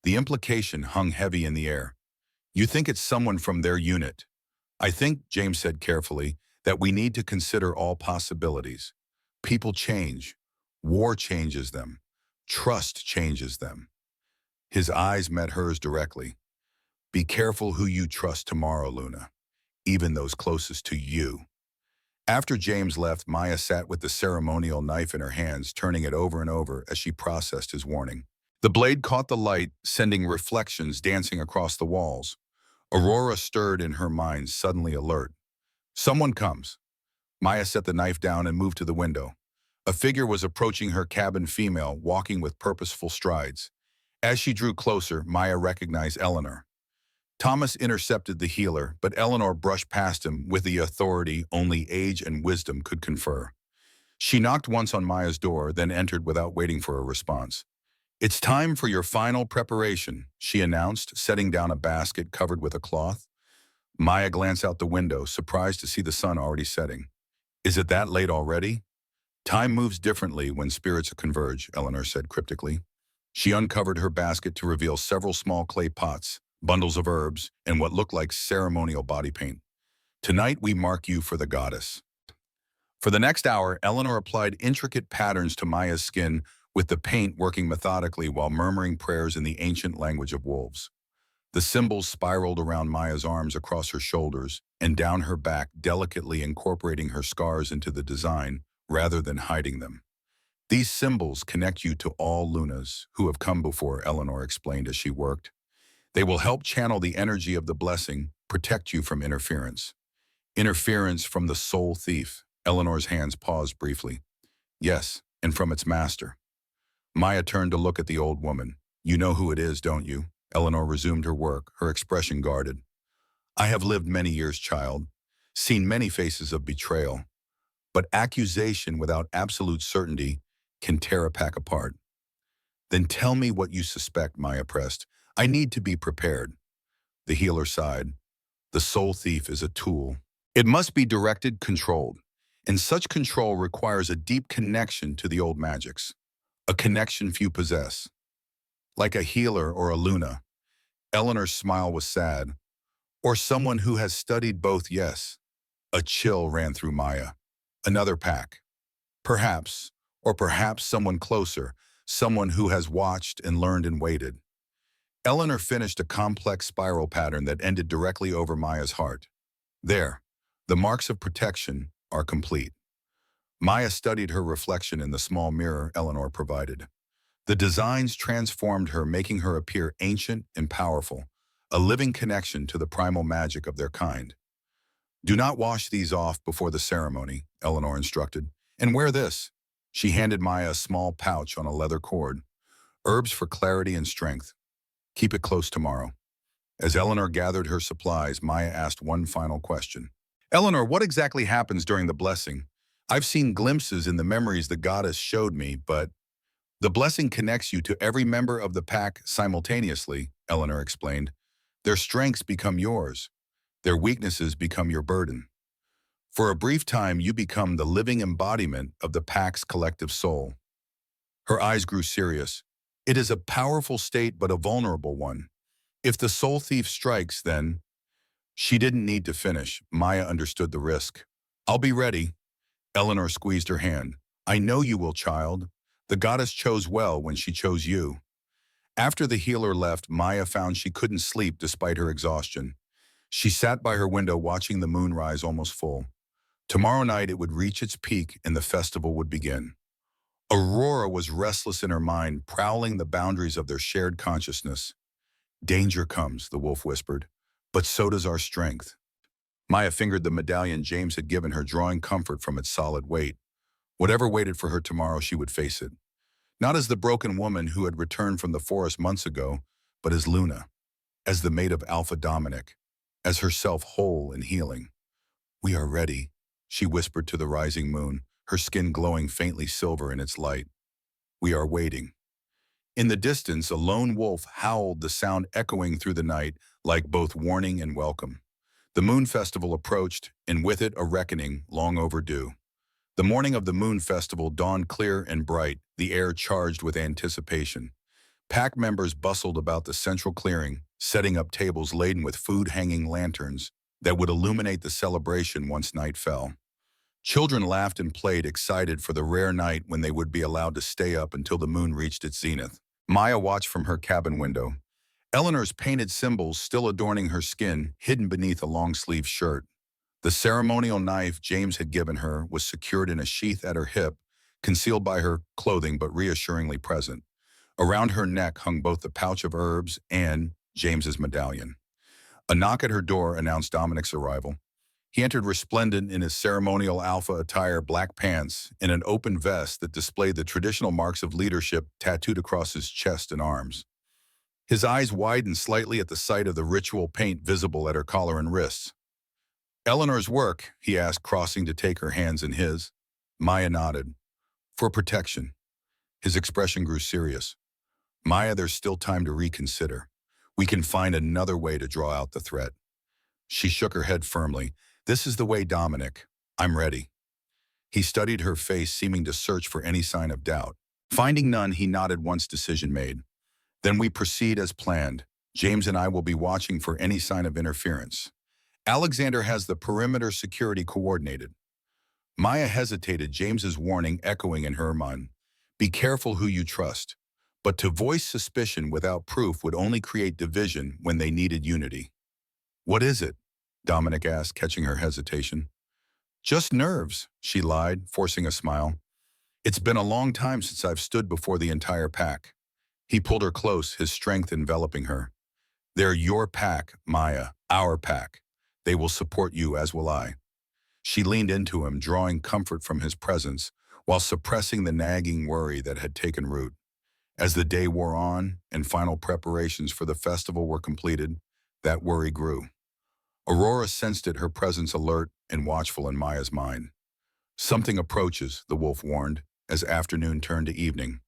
The implication hung heavy in the air. You think it's someone from their unit. I think, James said carefully, that we need to consider all possibilities. People change. War changes them. Trust changes them. His eyes met hers directly. Be careful who you trust tomorrow, Luna. Even those closest to you. After James left, Maya sat with the ceremonial knife in her hands, turning it over and over as she processed his warning. The blade caught the light, sending reflections dancing across the walls. Aurora stirred in her mind, suddenly alert. Someone comes. Maya set the knife down and moved to the window. A figure was approaching her cabin, female, walking with purposeful strides. As she drew closer, Maya recognized Eleanor. Thomas intercepted the healer, but Eleanor brushed past him with the authority only age and wisdom could confer. She knocked once on Maya's door, then entered without waiting for a response. It's time for your final preparation, she announced, setting down a basket covered with a cloth. Maya glanced out the window, surprised to see the sun already setting. Is it that late already? Time moves differently when spirits converge, Eleanor said cryptically. She uncovered her basket to reveal several small clay pots, bundles of herbs, and what looked like ceremonial body paint. Tonight we mark you for the goddess. For the next hour, Eleanor applied intricate patterns to Maya's skin, with the paint working methodically while murmuring prayers in the ancient language of wolves. The symbols spiraled around Maya's arms, across her shoulders, and down her back, delicately incorporating her scars into the design rather than hiding them. These symbols connect you to all Lunas who have come before, Eleanor explained as she worked. They will help channel the energy of the blessing, protect you from interference. Interference from the soul thief. Eleanor's hands paused briefly. Yes, and from its master. Maya turned to look at the old woman. You know who it is, don't you? Eleanor resumed her work, her expression guarded. I have lived many years, child, seen many faces of betrayal, but accusation without absolute certainty can tear a pack apart. Then tell me what you suspect, Maya pressed. I need to be prepared. The healer sighed. The soul thief is a tool. It must be directed, controlled, and such control requires a deep connection to the old magics, a connection few possess. Like a healer or a Luna. Eleanor's smile was sad. Or someone who has studied both, yes. A chill ran through Maya. Another pack. Perhaps, or perhaps someone closer, someone who has watched and learned and waited. Eleanor finished a complex spiral pattern that ended directly over Maya's heart. There, the marks of protection are complete. Maya studied her reflection in the small mirror Eleanor provided. The designs transformed her, making her appear ancient and powerful, a living connection to the primal magic of their kind. Do not wash these off before the ceremony, Eleanor instructed. And wear this. She handed Maya a small pouch on a leather cord. Herbs for clarity and strength. Keep it close tomorrow. As Eleanor gathered her supplies, Maya asked one final question. Eleanor, what exactly happens during the blessing? I've seen glimpses in the memories the goddess showed me, but the blessing connects you to every member of the pack simultaneously, Eleanor explained. Their strengths become yours. Their weaknesses become your burden. For a brief time, you become the living embodiment of the pack's collective soul. Her eyes grew serious. It is a powerful state, but a vulnerable one. If the soul thief strikes, then... She didn't need to finish. Maya understood the risk. I'll be ready. Eleanor squeezed her hand. I know you will, child. The goddess chose well when she chose you. After the healer left, Maya found she couldn't sleep despite her exhaustion. She sat by her window watching the moon rise almost full. Tomorrow night it would reach its peak and the festival would begin. Aurora was restless in her mind, prowling the boundaries of their shared consciousness. Danger comes, the wolf whispered, but so does our strength. Maya fingered the medallion James had given her, drawing comfort from its solid weight. Whatever waited for her tomorrow, she would face it. Not as the broken woman who had returned from the forest months ago, but as Luna. as the mate of Alpha Dominic, as herself whole and healing. "We are ready," she whispered to the rising moon, her skin glowing faintly silver in its light. "We are waiting." In the distance, a lone wolf howled, the sound echoing through the night like both warning and welcome. The Moon Festival approached, and with it a reckoning long overdue. The morning of the Moon Festival dawned clear and bright, the air charged with anticipation. Pack members bustled about the central clearing, setting up tables laden with food-hanging lanterns that would illuminate the celebration once night fell. Children laughed and played, excited for the rare night when they would be allowed to stay up until the moon reached its zenith. Maya watched from her cabin window, Eleanor's painted symbols still adorning her skin, hidden beneath a long-sleeved shirt. The ceremonial knife James had given her was secured in a sheath at her hip, concealed by her clothing but reassuringly present. Around her neck hung both the pouch of herbs and James's medallion. A knock at her door announced Dominic's arrival. He entered resplendent in his ceremonial alpha attire, black pants, and an open vest that displayed the traditional marks of leadership tattooed across his chest and arms. His eyes widened slightly at the sight of the ritual paint visible at her collar and wrists. "Eleanor's work?" he asked, crossing to take her hands in his. Maya nodded. "For protection." His expression grew serious. "Maya, there's still time to reconsider. We can find another way to draw out the threat." She shook her head firmly. "This is the way, Dominic. I'm ready." He studied her face, seeming to search for any sign of doubt. Finding none, he nodded once decision made. "Then we proceed as planned. James and I will be watching for any sign of interference. Alexander has the perimeter security coordinated." Maya hesitated, James's warning echoing in her mind. "Be careful who you trust." But to voice suspicion without proof would only create division when they needed unity. "What is it?" Dominic asked, catching her hesitation. "Just nerves," she lied, forcing a smile. "It's been a long time since I've stood before the entire pack." He pulled her close, his strength enveloping her. "They're your pack, Maya, our pack. They will support you, as will I." She leaned into him, drawing comfort from his presence, while suppressing the nagging worry that had taken root. As the day wore on and final preparations for the festival were completed, that worry grew. Aurora sensed it, her presence alert and watchful in Maya's mind. "Something approaches," the wolf warned, as afternoon turned to evening.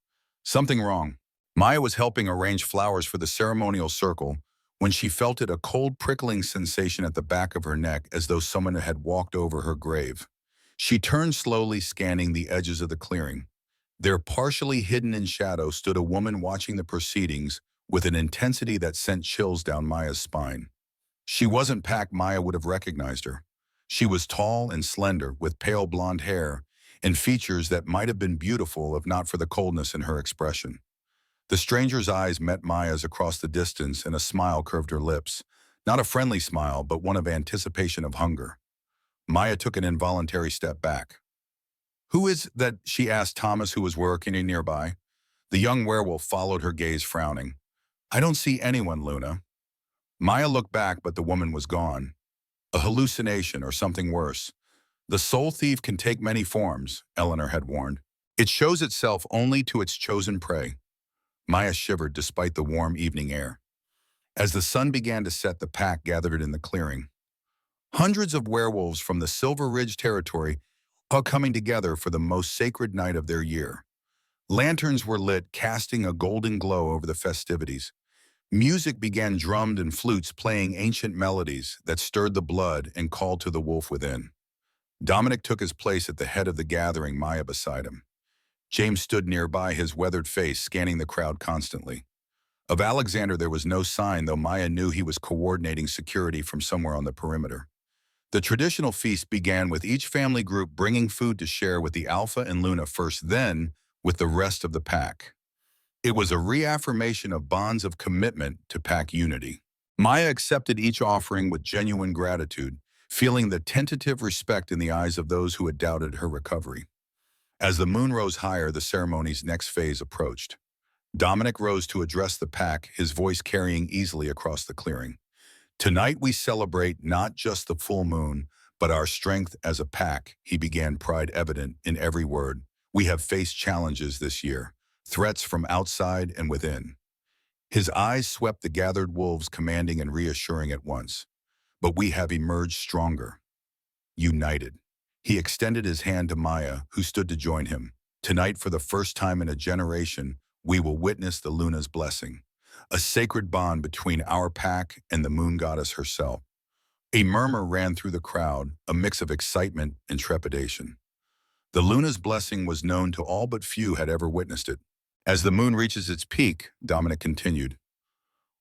"Something wrong." Maya was helping arrange flowers for the ceremonial circle when she felt a cold, prickling sensation at the back of her neck, as though someone had walked over her grave. She turned slowly, scanning the edges of the clearing. There, partially hidden in shadow, stood a woman watching the proceedings with an intensity that sent chills down Maya's spine. She wasn't Pac. Maya would have recognized her. She was tall and slender, with pale blonde hair and features that might have been beautiful if not for the coldness in her expression. The stranger's eyes met Maya's across the distance, and a smile curved her lips. Not a friendly smile, but one of anticipation of hunger. Maya took an involuntary step back. "Who is that?" she asked Thomas, who was working nearby. The young werewolf followed her gaze, frowning. "I don't see anyone, Luna." Maya looked back, but the woman was gone. A hallucination or something worse. "The soul thief can take many forms," Eleanor had warned. "It shows itself only to its chosen prey." Maya shivered despite the warm evening air. As the sun began to set, the pack gathered in the clearing. Hundreds of werewolves from the Silver Ridge territory all coming together for the most sacred night of their year. Lanterns were lit, casting a golden glow over the festivities. Music began, drummed and flutes playing ancient melodies that stirred the blood and called to the wolf within. Dominic took his place at the head of the gathering, Maya beside him. James stood nearby, his weathered face scanning the crowd constantly. Of Alexander there was no sign, though Maya knew he was coordinating security from somewhere on the perimeter. The traditional feast began with each family group bringing food to share with the Alpha and Luna first, then with the rest of the pack. It was a reaffirmation of bonds of commitment to pack unity. Maya accepted each offering with genuine gratitude, feeling the tentative respect in the eyes of those who had doubted her recovery. As the moon rose higher, the ceremony's next phase approached. Dominic rose to address the pack, his voice carrying easily across the clearing. "Tonight we celebrate not just the full moon, but our strength as a pack," he began, pride evident in every word. "We have faced challenges this year, threats from outside and within. His eyes swept the gathered wolves, commanding and reassuring at once. But we have emerged stronger, united. He extended his hand to Maya, who stood to join him. Tonight, for the first time in a generation, we will witness the Luna's blessing, a sacred bond between our pack and the moon goddess herself. A murmur ran through the crowd, a mix of excitement and trepidation. The Luna's blessing was known to all but few had ever witnessed it. As the moon reaches its peak, Dominic continued,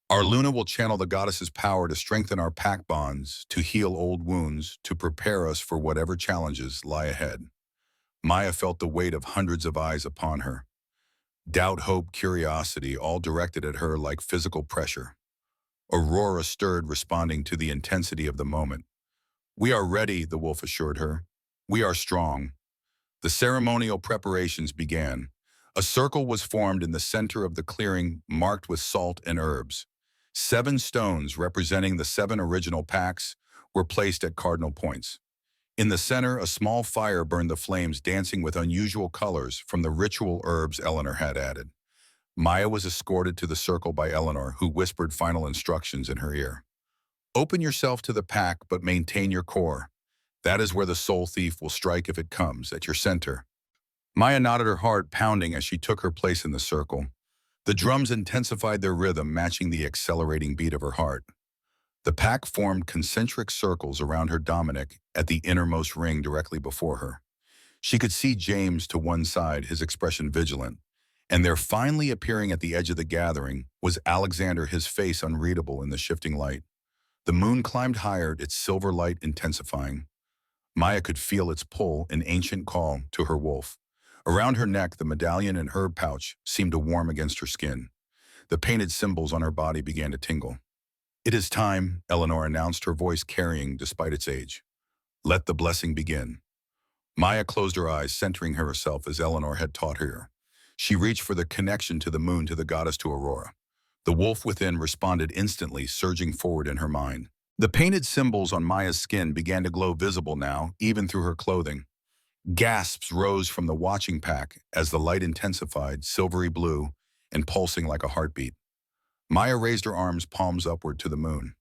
our Luna will channel the goddess's power to strengthen our pack bonds, to heal old wounds, to prepare us for whatever challenges lie ahead. Maya felt the weight of hundreds of eyes upon her. Doubt, hope, curiosity, all directed at her like physical pressure. Aurora stirred, responding to the intensity of the moment. We are ready, the wolf assured her. We are strong. The ceremonial preparations began. A circle was formed in the center of the clearing, marked with salt and herbs. 7 stones, representing the 7 original packs, were placed at cardinal points. In the center, a small fire burned the flames, dancing with unusual colors from the ritual herbs Eleanor had added. Maya was escorted to the circle by Eleanor, who whispered final instructions in her ear. Open yourself to the pack, but maintain your core. That is where the soul thief will strike if it comes, at your center. Maya nodded, her heart pounding as she took her place in the circle. The drums intensified their rhythm, matching the accelerating beat of her heart. The pack formed concentric circles around her Dominic at the innermost ring directly before her. She could see James to one side, his expression vigilant, and there, finally appearing at the edge of the gathering, was Alexander, his face unreadable in the shifting light. The moon climbed higher, its silver light intensifying. Maya could feel its pull, an ancient call to her wolf. Around her neck, the medallion and herb pouch seemed to warm against her skin. The painted symbols on her body began to tingle. It is time, Eleanor announced, her voice carrying despite its age. Let the blessing begin. Maya closed her eyes, centering herself as Eleanor had taught her. She reached for the connection to the moon, to the goddess, to Aurora. The wolf within responded instantly, surging forward in her mind. The painted symbols on Maya's skin began to glow, visible now, even through her clothing. Gasps rose from the watching pack as the light intensified, silvery blue and pulsing like a heartbeat. Maya raised her arms, palms upward, to the moon.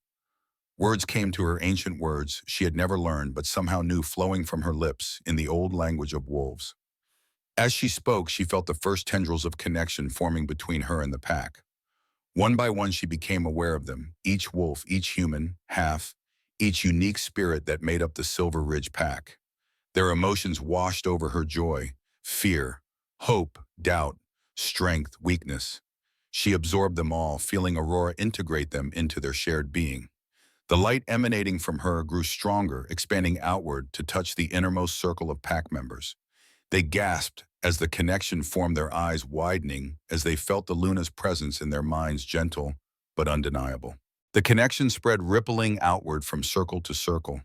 Words came to her, ancient words she had never learned but somehow knew, flowing from her lips in the old language of wolves. As she spoke, she felt the first tendrils of connection forming between her and the pack. One by one, she became aware of them, each wolf, each human, half, each unique spirit that made up the Silver Ridge pack. Their emotions washed over her: joy, fear, hope, doubt, strength, weakness. She absorbed them all, feeling Aurora integrate them into their shared being. The light emanating from her grew stronger, expanding outward to touch the innermost circle of pack members. They gasped as the connection formed, their eyes widening as they felt the Luna's presence in their minds, gentle but undeniable. The connection spread, rippling outward from circle to circle.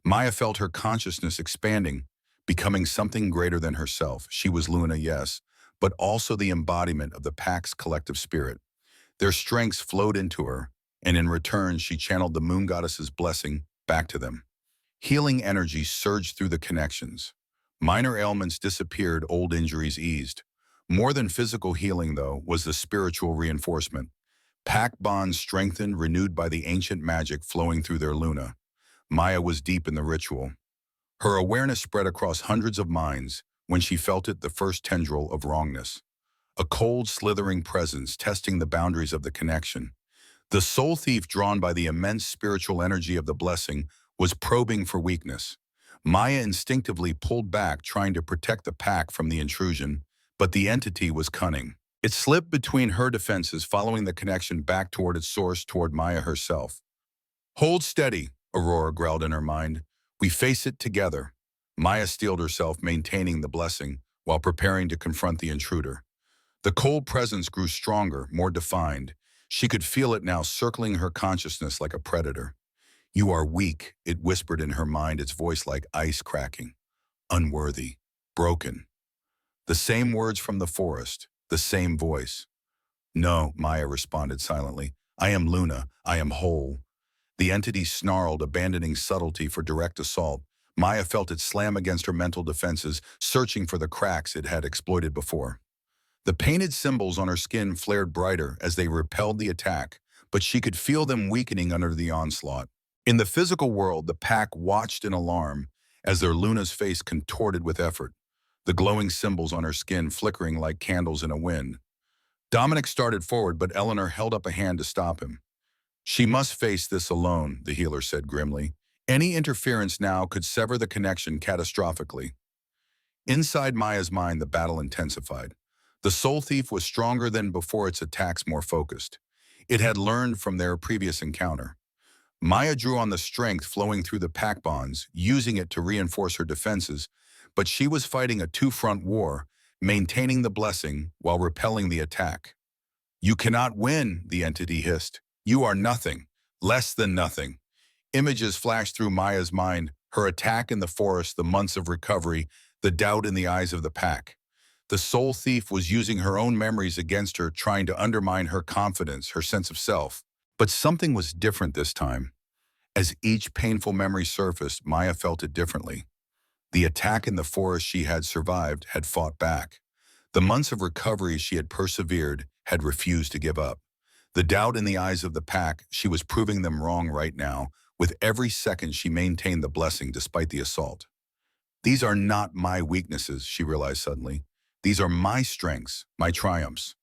Maya felt her consciousness expanding, becoming something greater than herself. She was Luna, yes, but also the embodiment of the pack's collective spirit. Their strengths flowed into her, and in return, she channeled the moon goddess's blessing back to them. Healing energy surged through the connections. Minor ailments disappeared, old injuries eased. More than physical healing, though, was the spiritual reinforcement. Pack bonds strengthened, renewed by the ancient magic flowing through their Luna. Maya was deep in the ritual. Her awareness spread across hundreds of minds when she felt it, the first tendril of wrongness. A cold, slithering presence testing the boundaries of the connection. The soul thief, drawn by the immense spiritual energy of the blessing, was probing for weakness. Maya instinctively pulled back, trying to protect the pack from the intrusion, but the entity was cunning. It slipped between her defenses, following the connection back toward its source, toward Maya herself. Hold steady, Aurora growled in her mind. We face it together. Maya steeled herself, maintaining the blessing, while preparing to confront the intruder. The cold presence grew stronger, more defined. She could feel it now, circling her consciousness like a predator. You are weak, it whispered in her mind, its voice like ice cracking. Unworthy, broken. The same words from the forest, the same voice. No, Maya responded silently. I am Luna, I am whole. The entity snarled, abandoning subtlety for direct assault. Maya felt it slam against her mental defenses, searching for the cracks it had exploited before. The painted symbols on her skin flared brighter as they repelled the attack, but she could feel them weakening under the onslaught. In the physical world, the pack watched in alarm as their Luna's face contorted with effort, the glowing symbols on her skin flickering like candles in a wind. Dominic started forward, but Eleanor held up a hand to stop him. She must face this alone, the healer said grimly. Any interference now could sever the connection catastrophically. Inside Maya's mind, the battle intensified. The soul thief was stronger than before, its attacks more focused. It had learned from their previous encounter. Maya drew on the strength flowing through the pack bonds, using it to reinforce her defenses, but she was fighting a two-front war, maintaining the blessing while repelling the attack. You cannot win, the entity hissed. You are nothing, less than nothing. Images flashed through Maya's mind, her attack in the forest, the months of recovery, the doubt in the eyes of the pack. The soul thief was using her own memories against her, trying to undermine her confidence, her sense of self. But something was different this time. As each painful memory surfaced, Maya felt it differently. The attack in the forest she had survived had fought back. The months of recovery she had persevered, had refused to give up. The doubt in the eyes of the pack, she was proving them wrong right now. With every second she maintained the blessing despite the assault. These are not my weaknesses, she realized suddenly. These are my strengths, my triumphs.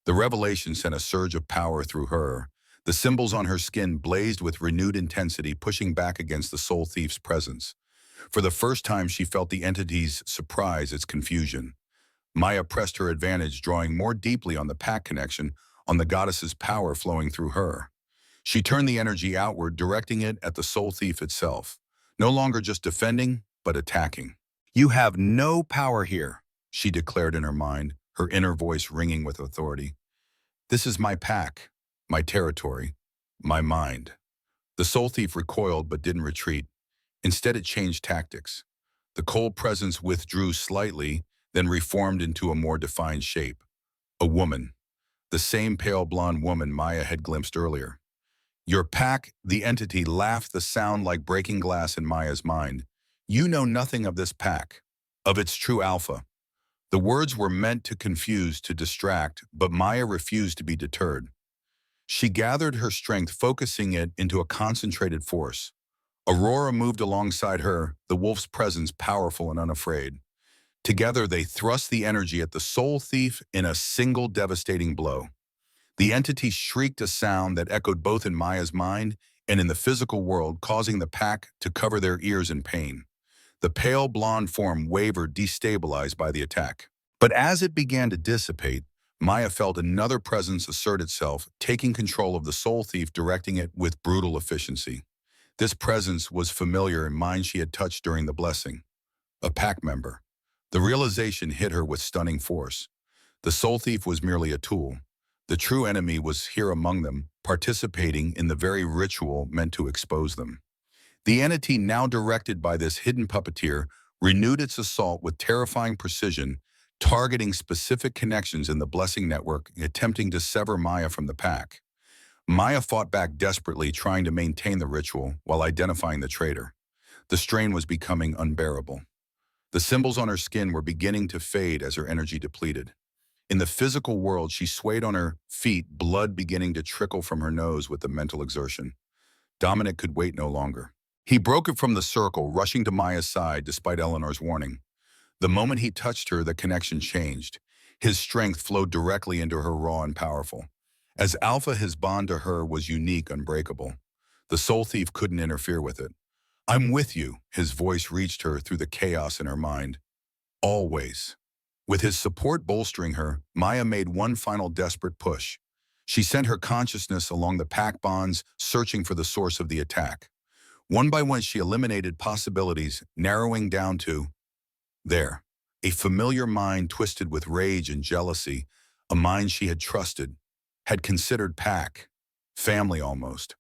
The revelation sent a surge of power through her. The symbols on her skin blazed with renewed intensity, pushing back against the soul thief's presence. For the first time, she felt the entity's surprise, its confusion. Maya pressed her advantage, drawing more deeply on the pack connection, on the goddess's power flowing through her. She turned the energy outward, directing it at the soul thief itself. No longer just defending, but attacking. You have no power here, she declared in her mind, her inner voice ringing with authority. This is my pack, my territory, my mind. The soul thief recoiled but didn't retreat. Instead, it changed tactics. The cold presence withdrew slightly, then reformed into a more defined shape. A woman. The same pale blonde woman Maya had glimpsed earlier. Your pack, the entity, laughed, the sound like breaking glass in Maya's mind. You know nothing of this pack, of its true alpha. The words were meant to confuse, to distract, but Maya refused to be deterred. She gathered her strength, focusing it into a concentrated force. Aurora moved alongside her, the wolf's presence powerful and unafraid. Together, they thrust the energy at the soul thief in a single devastating blow. The entity shrieked a sound that echoed both in Maya's mind and in the physical world, causing the pack to cover their ears in pain. The pale blonde form wavered, destabilized by the attack. But as it began to dissipate, Maya felt another presence assert itself, taking control of the soul thief, directing it with brutal efficiency. This presence was familiar in mind she had touched during the blessing. A pack member. The realization hit her with stunning force. The soul thief was merely a tool. The true enemy was here among them, participating in the very ritual meant to expose them. The entity, now directed by this hidden puppeteer, renewed its assault with terrifying precision, targeting specific connections in the blessing network, attempting to sever Maya from the pack. Maya fought back desperately, trying to maintain the ritual while identifying the traitor. The strain was becoming unbearable. The symbols on her skin were beginning to fade as her energy depleted. In the physical world, she swayed on her feet, blood beginning to trickle from her nose with the mental exertion. Dominic could wait no longer. He broke it from the circle, rushing to Maya's side despite Eleanor's warning. The moment he touched her, the connection changed. His strength flowed directly into her, raw and powerful. As Alpha, his bond to her was unique, unbreakable. The soul thief couldn't interfere with it. I'm with you, his voice reached her through the chaos in her mind. Always. With his support bolstering her, Maya made one final desperate push. She sent her consciousness along the pack bonds, searching for the source of the attack. One by one, she eliminated possibilities, narrowing down to there. A familiar mind twisted with rage and jealousy, a mind she had trusted, had considered pack, family almost.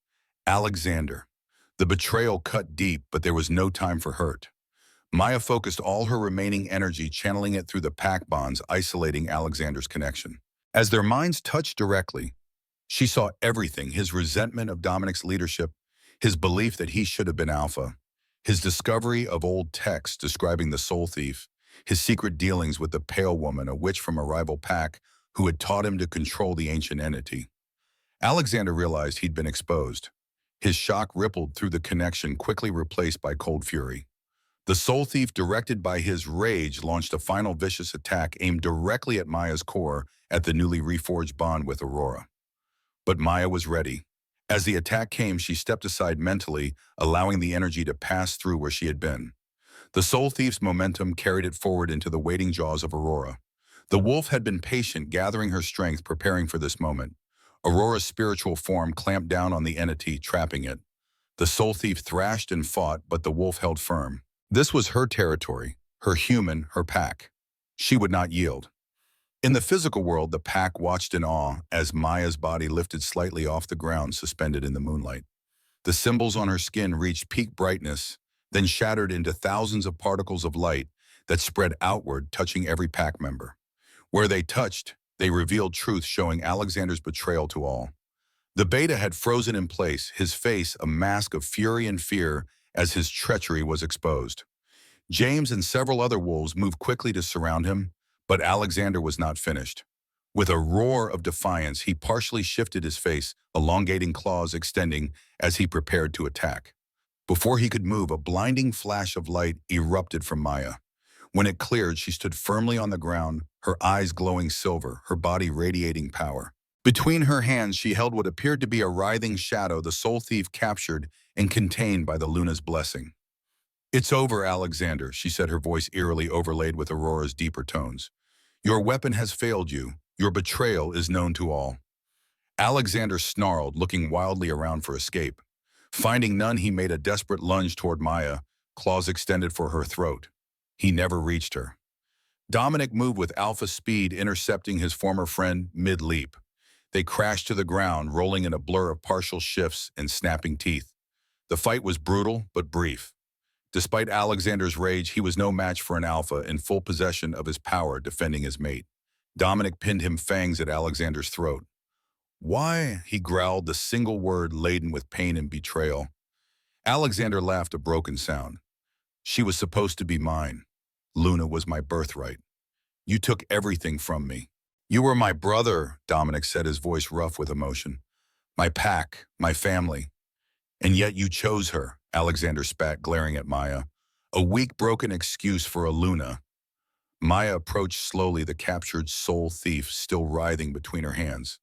Alexander. The betrayal cut deep, but there was no time for hurt. Maya focused all her remaining energy, channeling it through the pack bonds, isolating Alexander's connection. As their minds touched directly, she saw everything: his resentment of Dominic's leadership, his belief that he should have been Alpha, his discovery of old texts describing the soul thief, his secret dealings with the Pale Woman, a witch from a rival pack who had taught him to control the ancient entity. Alexander realized he'd been exposed. His shock rippled through the connection, quickly replaced by cold fury. The Soul Thief, directed by his rage, launched a final vicious attack aimed directly at Maya's core, at the newly reforged bond with Aurora. But Maya was ready. As the attack came, she stepped aside mentally, allowing the energy to pass through where she had been. The Soul Thief's momentum carried it forward into the waiting jaws of Aurora. The wolf had been patient, gathering her strength, preparing for this moment. Aurora's spiritual form clamped down on the entity, trapping it. The Soul Thief thrashed and fought, but the wolf held firm. This was her territory, her human, her pack. She would not yield. In the physical world, the pack watched in awe as Maya's body lifted slightly off the ground, suspended in the moonlight. The symbols on her skin reached peak brightness, then shattered into thousands of particles of light that spread outward, touching every pack member. Where they touched, they revealed truth, showing Alexander's betrayal to all. The beta had frozen in place, his face a mask of fury and fear as his treachery was exposed. James and several other wolves moved quickly to surround him, but Alexander was not finished. With a roar of defiance, he partially shifted his face, elongating claws extending as he prepared to attack. Before he could move, a blinding flash of light erupted from Maya. When it cleared, she stood firmly on the ground, her eyes glowing silver, her body radiating power. Between her hands, she held what appeared to be a writhing shadow, the Soul Thief captured and contained by the Luna's blessing. "It's over, Alexander," she said, her voice eerily overlaid with Aurora's deeper tones. "Your weapon has failed you. Your betrayal is known to all." Alexander snarled, looking wildly around for escape. Finding none, he made a desperate lunge toward Maya, claws extended for her throat. He never reached her. Dominic moved with alpha speed, intercepting his former friend mid-leap. They crashed to the ground, rolling in a blur of partial shifts and snapping teeth. The fight was brutal but brief. Despite Alexander's rage, he was no match for an alpha in full possession of his power, defending his mate. Dominic pinned him, fangs at Alexander's throat. "Why?" he growled, the single word laden with pain and betrayal. Alexander laughed, a broken sound. "She was supposed to be mine. Luna was my birthright. You took everything from me." "You were my brother," Dominic said, his voice rough with emotion. "My pack, my family. And yet you chose her," Alexander spat, glaring at Maya. "A weak, broken excuse for a Luna." Maya approached slowly, the captured Soul Thief still writhing between her hands.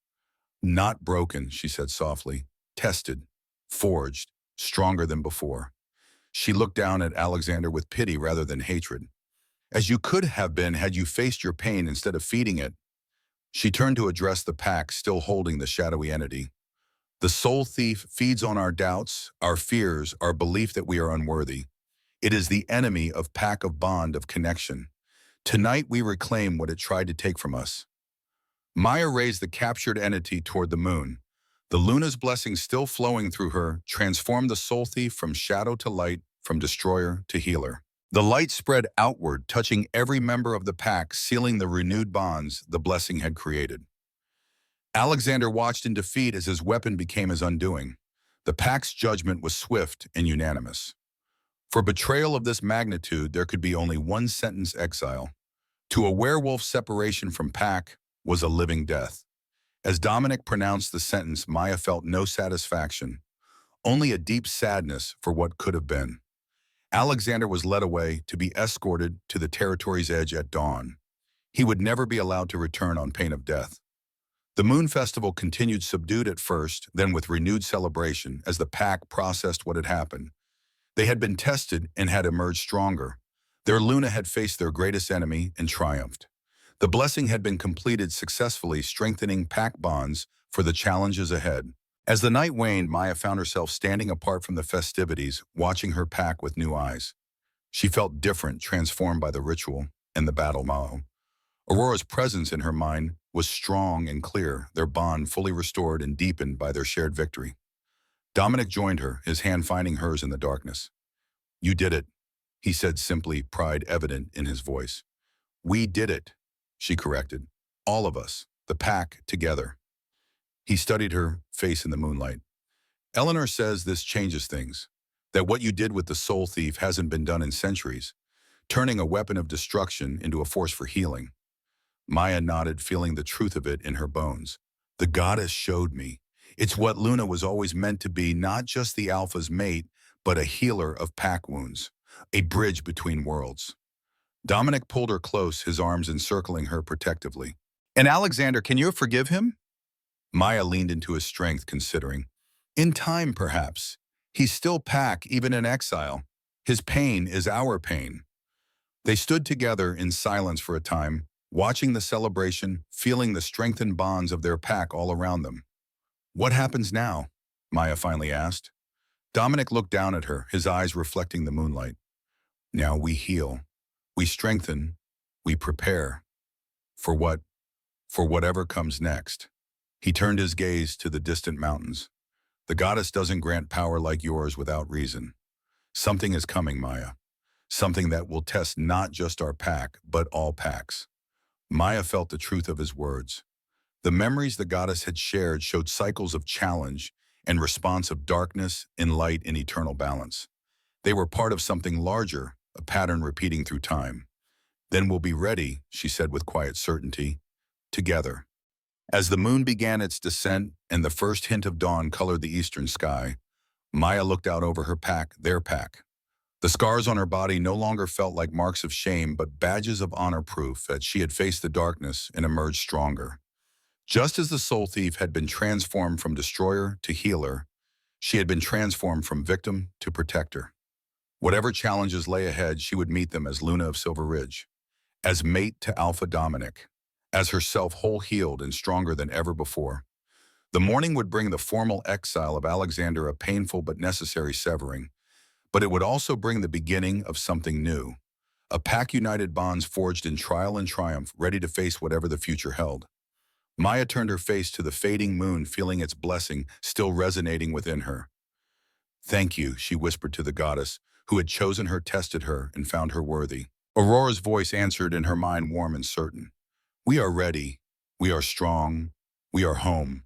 "Not broken," she said softly. "Tested, forged, stronger than before." She looked down at Alexander with pity rather than hatred. "As you could have been had you faced your pain instead of feeding it." She turned to address the pack, still holding the shadowy entity. "The Soul Thief feeds on our doubts, our fears, our belief that we are unworthy. It is the enemy of pack, of bond, of connection. Tonight we reclaim what it tried to take from us." Maya raised the captured entity toward the moon. The Luna's blessing still flowing through her transformed the Soul Thief from shadow to light, from destroyer to healer. The light spread outward, touching every member of the pack, sealing the renewed bonds the blessing had created. Alexander watched in defeat as his weapon became his undoing. The pack's judgment was swift and unanimous. For betrayal of this magnitude, there could be only one sentence: exile. To a werewolf, separation from pack was a living death. As Dominic pronounced the sentence, Maya felt no satisfaction, only a deep sadness for what could have been. Alexander was led away to be escorted to the territory's edge at dawn. He would never be allowed to return on pain of death. The Moon Festival continued, subdued at first, then with renewed celebration as the pack processed what had happened. They had been tested and had emerged stronger. Their Luna had faced their greatest enemy and triumphed. The blessing had been completed successfully, strengthening pack bonds for the challenges ahead. As the night waned, Maya found herself standing apart from the festivities, watching her pack with new eyes. She felt different, transformed by the ritual and the battle Mao. Aurora's presence in her mind was strong and clear, their bond fully restored and deepened by their shared victory. Dominic joined her, his hand finding hers in the darkness. "You did it," he said simply, pride evident in his voice. "We did it," she corrected. "All of us, the pack, together." He studied her face in the moonlight. "Eleanor says this changes things, that what you did with the Soul Thief hasn't been done in centuries. turning a weapon of destruction into a force for healing. Maya nodded, feeling the truth of it in her bones. The goddess showed me. It's what Luna was always meant to be, not just the Alpha's mate, but a healer of pack wounds, a bridge between worlds. Dominic pulled her close, his arms encircling her protectively. And Alexander, can you forgive him? Maya leaned into his strength, considering. In time, perhaps. He's still pack, even in exile. His pain is our pain. They stood together in silence for a time, watching the celebration, feeling the strengthened bonds of their pack all around them. What happens now? Maya finally asked. Dominic looked down at her, his eyes reflecting the moonlight. Now we heal. We strengthen. We prepare. For what? For whatever comes next. He turned his gaze to the distant mountains. The goddess doesn't grant power like yours without reason. Something is coming, Maya. Something that will test not just our pack, but all packs. Maya felt the truth of his words. The memories the goddess had shared showed cycles of challenge and response of darkness and light in eternal balance. They were part of something larger, a pattern repeating through time. Then we'll be ready, she said with quiet certainty, together. As the moon began its descent and the first hint of dawn colored the eastern sky, Maya looked out over her pack, their pack. The scars on her body no longer felt like marks of shame, but badges of honor, proof that she had faced the darkness and emerged stronger. Just as the soul thief had been transformed from destroyer to healer, she had been transformed from victim to protector. Whatever challenges lay ahead, she would meet them as Luna of Silver Ridge, as mate to Alpha Dominic, as herself whole healed and stronger than ever before. The morning would bring the formal exile of Alexander, a painful but necessary severing, but it would also bring the beginning of something new, a pack united bonds forged in trial and triumph, ready to face whatever the future held. Maya turned her face to the fading moon, feeling its blessing still resonating within her. Thank you, she whispered to the goddess, who had chosen her, tested her, and found her worthy. Aurora's voice answered in her mind, warm and certain. We are ready. We are strong. We are home.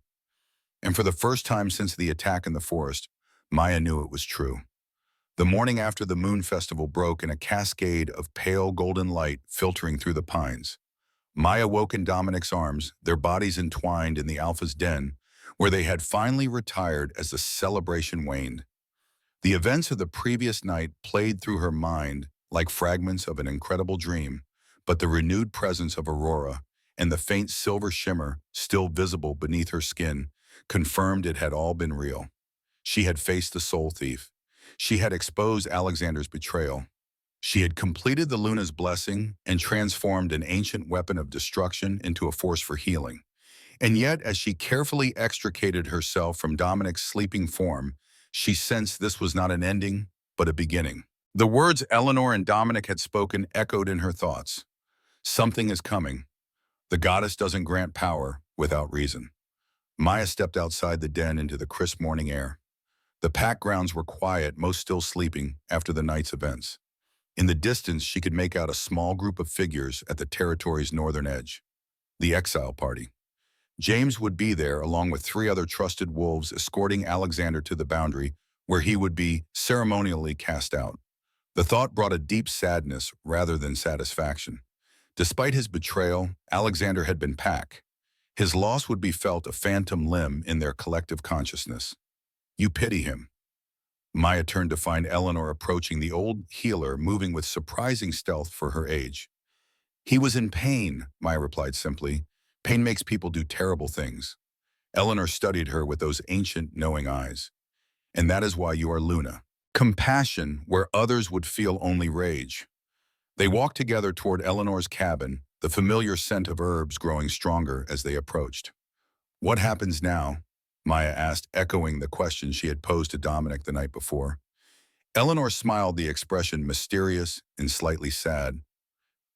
And for the first time since the attack in the forest, Maya knew it was true. The morning after the moon festival broke in a cascade of pale golden light filtering through the pines. Maya woke in Dominic's arms, their bodies entwined in the Alpha's den, where they had finally retired as the celebration waned. The events of the previous night played through her mind like fragments of an incredible dream, but the renewed presence of Aurora and the faint silver shimmer still visible beneath her skin confirmed it had all been real. She had faced the soul thief. She had exposed Alexander's betrayal. She had completed the Luna's blessing and transformed an ancient weapon of destruction into a force for healing. And yet, as she carefully extricated herself from Dominic's sleeping form, she sensed this was not an ending, but a beginning. The words Eleanor and Dominic had spoken echoed in her thoughts. Something is coming. The goddess doesn't grant power without reason. Maya stepped outside the den into the crisp morning air. The pack grounds were quiet, most still sleeping after the night's events. In the distance, she could make out a small group of figures at the territory's northern edge. The exile party. James would be there along with 3 other trusted wolves escorting Alexander to the boundary where he would be ceremonially cast out. The thought brought a deep sadness rather than satisfaction. Despite his betrayal, Alexander had been pack. His loss would be felt a phantom limb in their collective consciousness. You pity him. Maya turned to find Eleanor approaching, the old healer moving with surprising stealth for her age. He was in pain, Maya replied simply. Pain makes people do terrible things. Eleanor studied her with those ancient, knowing eyes. And that is why you are Luna. Compassion where others would feel only rage. They walked together toward Eleanor's cabin, the familiar scent of herbs growing stronger as they approached. What happens now? Maya asked, echoing the question she had posed to Dominic the night before. Eleanor smiled, the expression mysterious and slightly sad.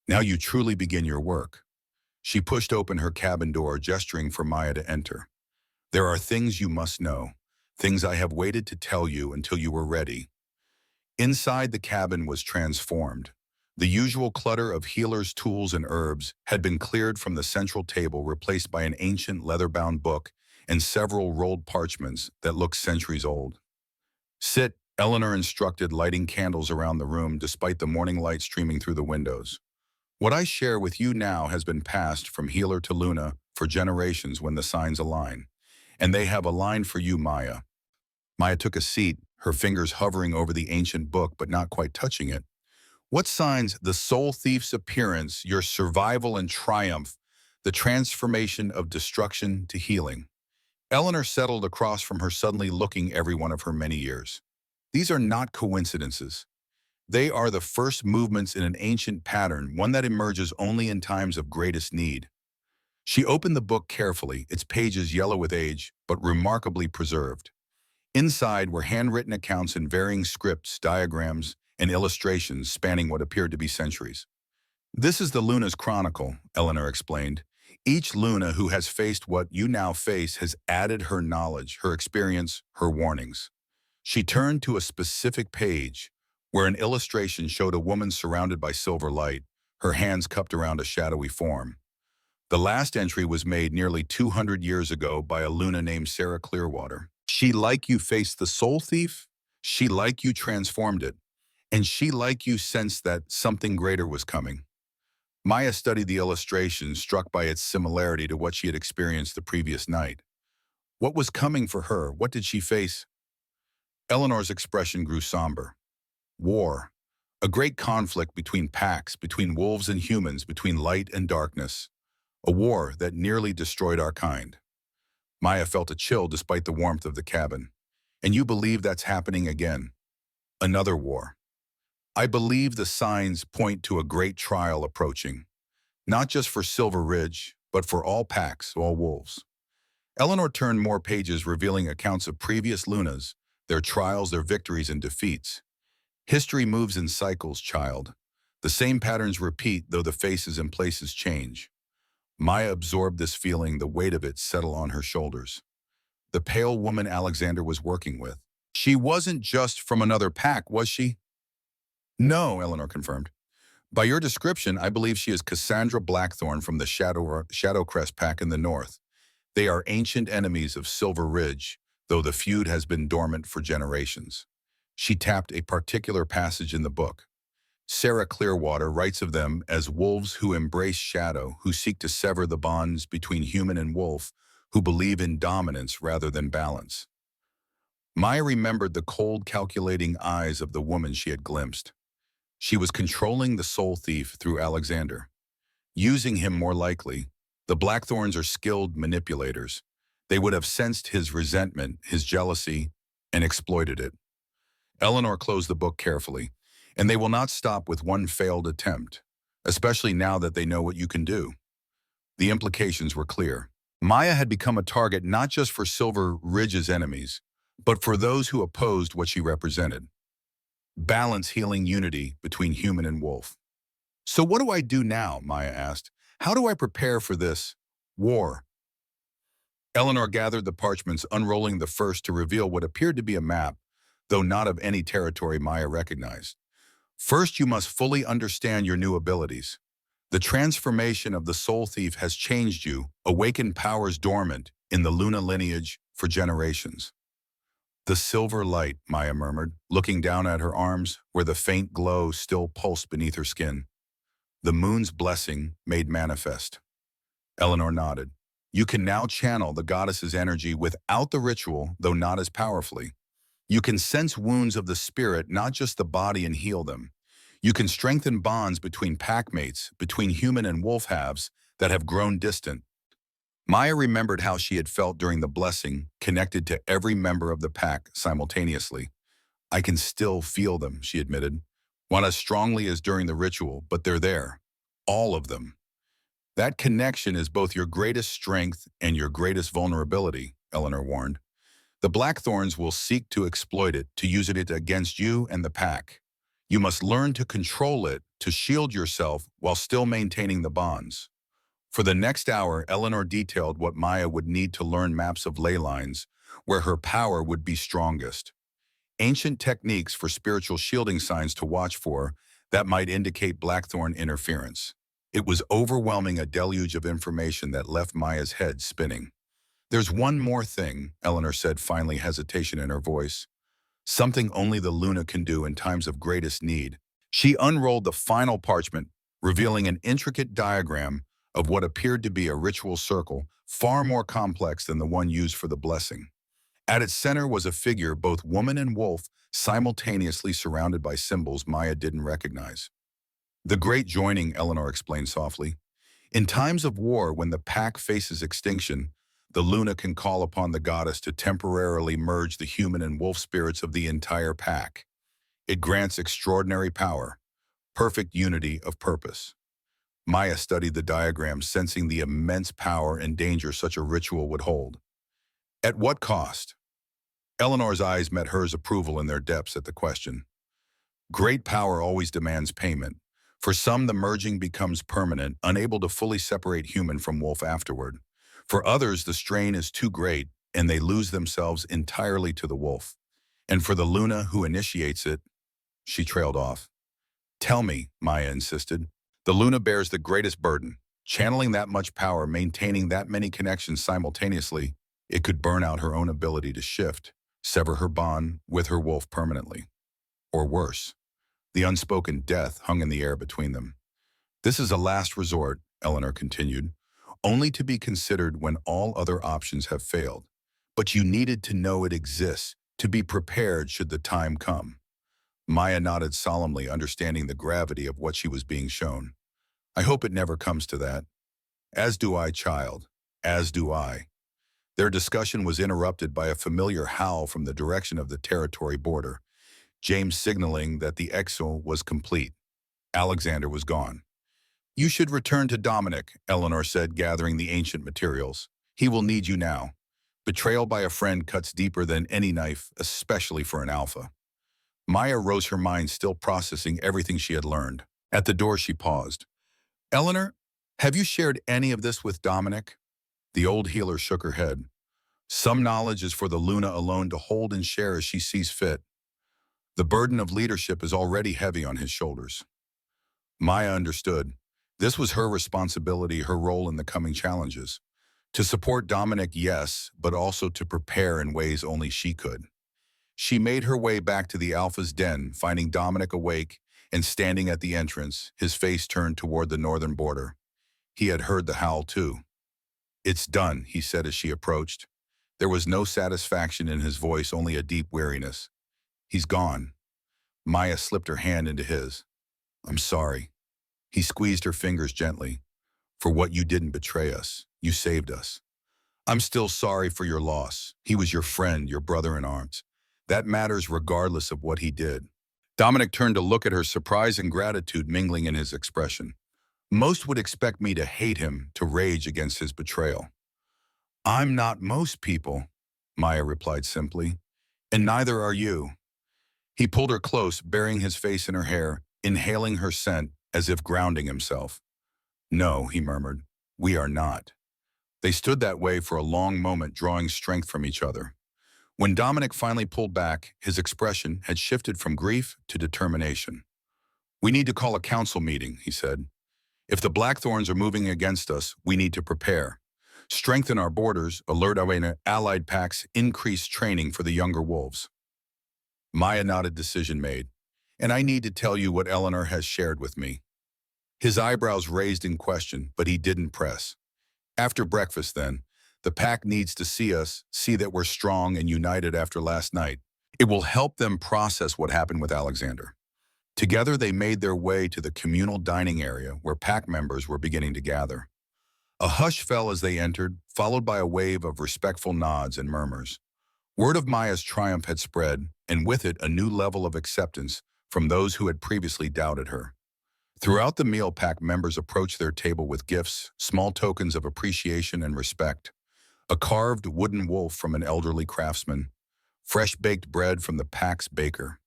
Now you truly begin your work. She pushed open her cabin door, gesturing for Maya to enter. There are things you must know, things I have waited to tell you until you were ready. Inside, the cabin was transformed. The usual clutter of healers' tools and herbs had been cleared from the central table, replaced by an ancient leather-bound book and several rolled parchments that looked centuries old. Sit, Eleanor instructed, lighting candles around the room despite the morning light streaming through the windows. What I share with you now has been passed from healer to Luna for generations when the signs align. And they have aligned for you, Maya. Maya took a seat, her fingers hovering over the ancient book but not quite touching it. What signs the soul thief's appearance, your survival and triumph, the transformation of destruction to healing? Eleanor settled across from her, suddenly looking every one of her many years. These are not coincidences. They are the first movements in an ancient pattern, one that emerges only in times of greatest need. She opened the book carefully, its pages yellow with age, but remarkably preserved. Inside were handwritten accounts in varying scripts, diagrams, and illustrations spanning what appeared to be centuries. This is the Luna's Chronicle, Eleanor explained. Each Luna who has faced what you now face has added her knowledge, her experience, her warnings. She turned to a specific page where an illustration showed a woman surrounded by silver light, her hands cupped around a shadowy form. The last entry was made nearly 200 years ago by a Luna named Sarah Clearwater. She like you faced the soul thief, she like you transformed it, and she like you sensed that something greater was coming. Maya studied the illustration, struck by its similarity to what she had experienced the previous night. What was coming for her? What did she face? Eleanor's expression grew somber. War. A great conflict between packs, between wolves and humans, between light and darkness. A war that nearly destroyed our kind. Maya felt a chill despite the warmth of the cabin. And you believe that's happening again. Another war. I believe the signs point to a great trial approaching. Not just for Silver Ridge, but for all packs, all wolves. Eleanor turned more pages, revealing accounts of previous Lunas, their trials, their victories and defeats. History moves in cycles, child. The same patterns repeat, though the faces and places change. Maya absorbed this feeling, the weight of it settled on her shoulders. The pale woman Alexander was working with. She wasn't just from another pack, was she? No, Eleanor confirmed. By your description, I believe she is Cassandra Blackthorn from the Shadowcrest pack in the north. They are ancient enemies of Silver Ridge, though the feud has been dormant for generations. She tapped a particular passage in the book. Sarah Clearwater writes of them as wolves who embrace shadow, who seek to sever the bonds between human and wolf, who believe in dominance rather than balance. Maya remembered the cold, calculating eyes of the woman she had glimpsed. She was controlling the soul thief through Alexander. Using him more likely, the Blackthorns are skilled manipulators. They would have sensed his resentment, his jealousy, and exploited it. Eleanor closed the book carefully, and they will not stop with one failed attempt, especially now that they know what you can do. The implications were clear. Maya had become a target not just for Silver Ridge's enemies, but for those who opposed what she represented. Balance, healing, unity between human and wolf. So what do I do now? Maya asked. How do I prepare for this war? Eleanor gathered the parchments, unrolling the first to reveal what appeared to be a map, though not of any territory Maya recognized. First, you must fully understand your new abilities. The transformation of the soul thief has changed you, awakened powers dormant in the Luna lineage for generations. The silver light, Maya murmured, looking down at her arms where the faint glow still pulsed beneath her skin. The moon's blessing made manifest. Eleanor nodded. You can now channel the goddess's energy without the ritual, though not as powerfully. You can sense wounds of the spirit, not just the body, and heal them. You can strengthen bonds between packmates, between human and wolf halves that have grown distant. Maya remembered how she had felt during the blessing, connected to every member of the pack simultaneously. I can still feel them, she admitted. Not as strongly as during the ritual, but they're there. All of them. That connection is both your greatest strength and your greatest vulnerability, Eleanor warned. The Blackthorns will seek to exploit it, to use it against you and the pack. You must learn to control it, to shield yourself while still maintaining the bonds. For the next hour, Eleanor detailed what Maya would need to learn: maps of ley lines, where her power would be strongest. Ancient techniques for spiritual shielding signs to watch for that might indicate Blackthorn interference. It was overwhelming, a deluge of information that left Maya's head spinning. There's one more thing, Eleanor said, finally, hesitation in her voice. something only the Luna can do in times of greatest need. She unrolled the final parchment, revealing an intricate diagram of what appeared to be a ritual circle, far more complex than the one used for the blessing. At its center was a figure, both woman and wolf, simultaneously surrounded by symbols Maya didn't recognize. The Great Joining, Eleanor explained softly. In times of war, when the pack faces extinction, the Luna can call upon the goddess to temporarily merge the human and wolf spirits of the entire pack. It grants extraordinary power, perfect unity of purpose. Maya studied the diagram, sensing the immense power and danger such a ritual would hold. At what cost? Eleanor's eyes met hers approval in their depths at the question. Great power always demands payment. For some, the merging becomes permanent, unable to fully separate human from wolf afterward. For others, the strain is too great, and they lose themselves entirely to the wolf. And for the Luna who initiates it, she trailed off. Tell me, Maya insisted. The Luna bears the greatest burden. Channeling that much power, maintaining that many connections simultaneously, it could burn out her own ability to shift, sever her bond with her wolf permanently. Or worse, the unspoken death hung in the air between them. This is a last resort, Eleanor continued, only to be considered when all other options have failed. But you needed to know it exists, to be prepared should the time come. Maya nodded solemnly, understanding the gravity of what she was being shown. I hope it never comes to that. As do I, child. As do I. Their discussion was interrupted by a familiar howl from the direction of the territory border, James signaling that the exile was complete. Alexander was gone. You should return to Dominic, Eleanor said, gathering the ancient materials. He will need you now. Betrayal by a friend cuts deeper than any knife, especially for an alpha. Maya rose, her mind still processing everything she had learned. At the door, she paused. Eleanor, have you shared any of this with Dominic? The old healer shook her head. Some knowledge is for the Luna alone to hold and share as she sees fit. The burden of leadership is already heavy on his shoulders. Maya understood. This was her responsibility, her role in the coming challenges. To support Dominic, yes, but also to prepare in ways only she could. She made her way back to the Alpha's den, finding Dominic awake and standing at the entrance, his face turned toward the northern border. He had heard the howl too. It's done, he said as she approached. There was no satisfaction in his voice, only a deep weariness. He's gone. Maya slipped her hand into his. I'm sorry. He squeezed her fingers gently. For what you didn't betray us. You saved us. I'm still sorry for your loss. He was your friend, your brother in arms. That matters regardless of what he did. Dominic turned to look at her, surprise and gratitude mingling in his expression. Most would expect me to hate him, to rage against his betrayal. I'm not most people, Maya replied simply, and neither are you. He pulled her close, burying his face in her hair, inhaling her scent as if grounding himself. No, he murmured, we are not. They stood that way for a long moment, drawing strength from each other. When Dominic finally pulled back, his expression had shifted from grief to determination. We need to call a council meeting, he said. If the Blackthorns are moving against us, we need to prepare. Strengthen our borders, alert our allied packs, increase training for the younger wolves. Maya nodded, decision made. And I need to tell you what Eleanor has shared with me. His eyebrows raised in question, but he didn't press. After breakfast, then, the pack needs to see us, see that we're strong and united after last night. It will help them process what happened with Alexander. Together, they made their way to the communal dining area where pack members were beginning to gather. A hush fell as they entered, followed by a wave of respectful nods and murmurs. Word of Maya's triumph had spread, and with it a new level of acceptance from those who had previously doubted her. Throughout the meal, pack members approached their table with gifts, small tokens of appreciation and respect. A carved wooden wolf from an elderly craftsman, fresh baked bread from the pack's baker,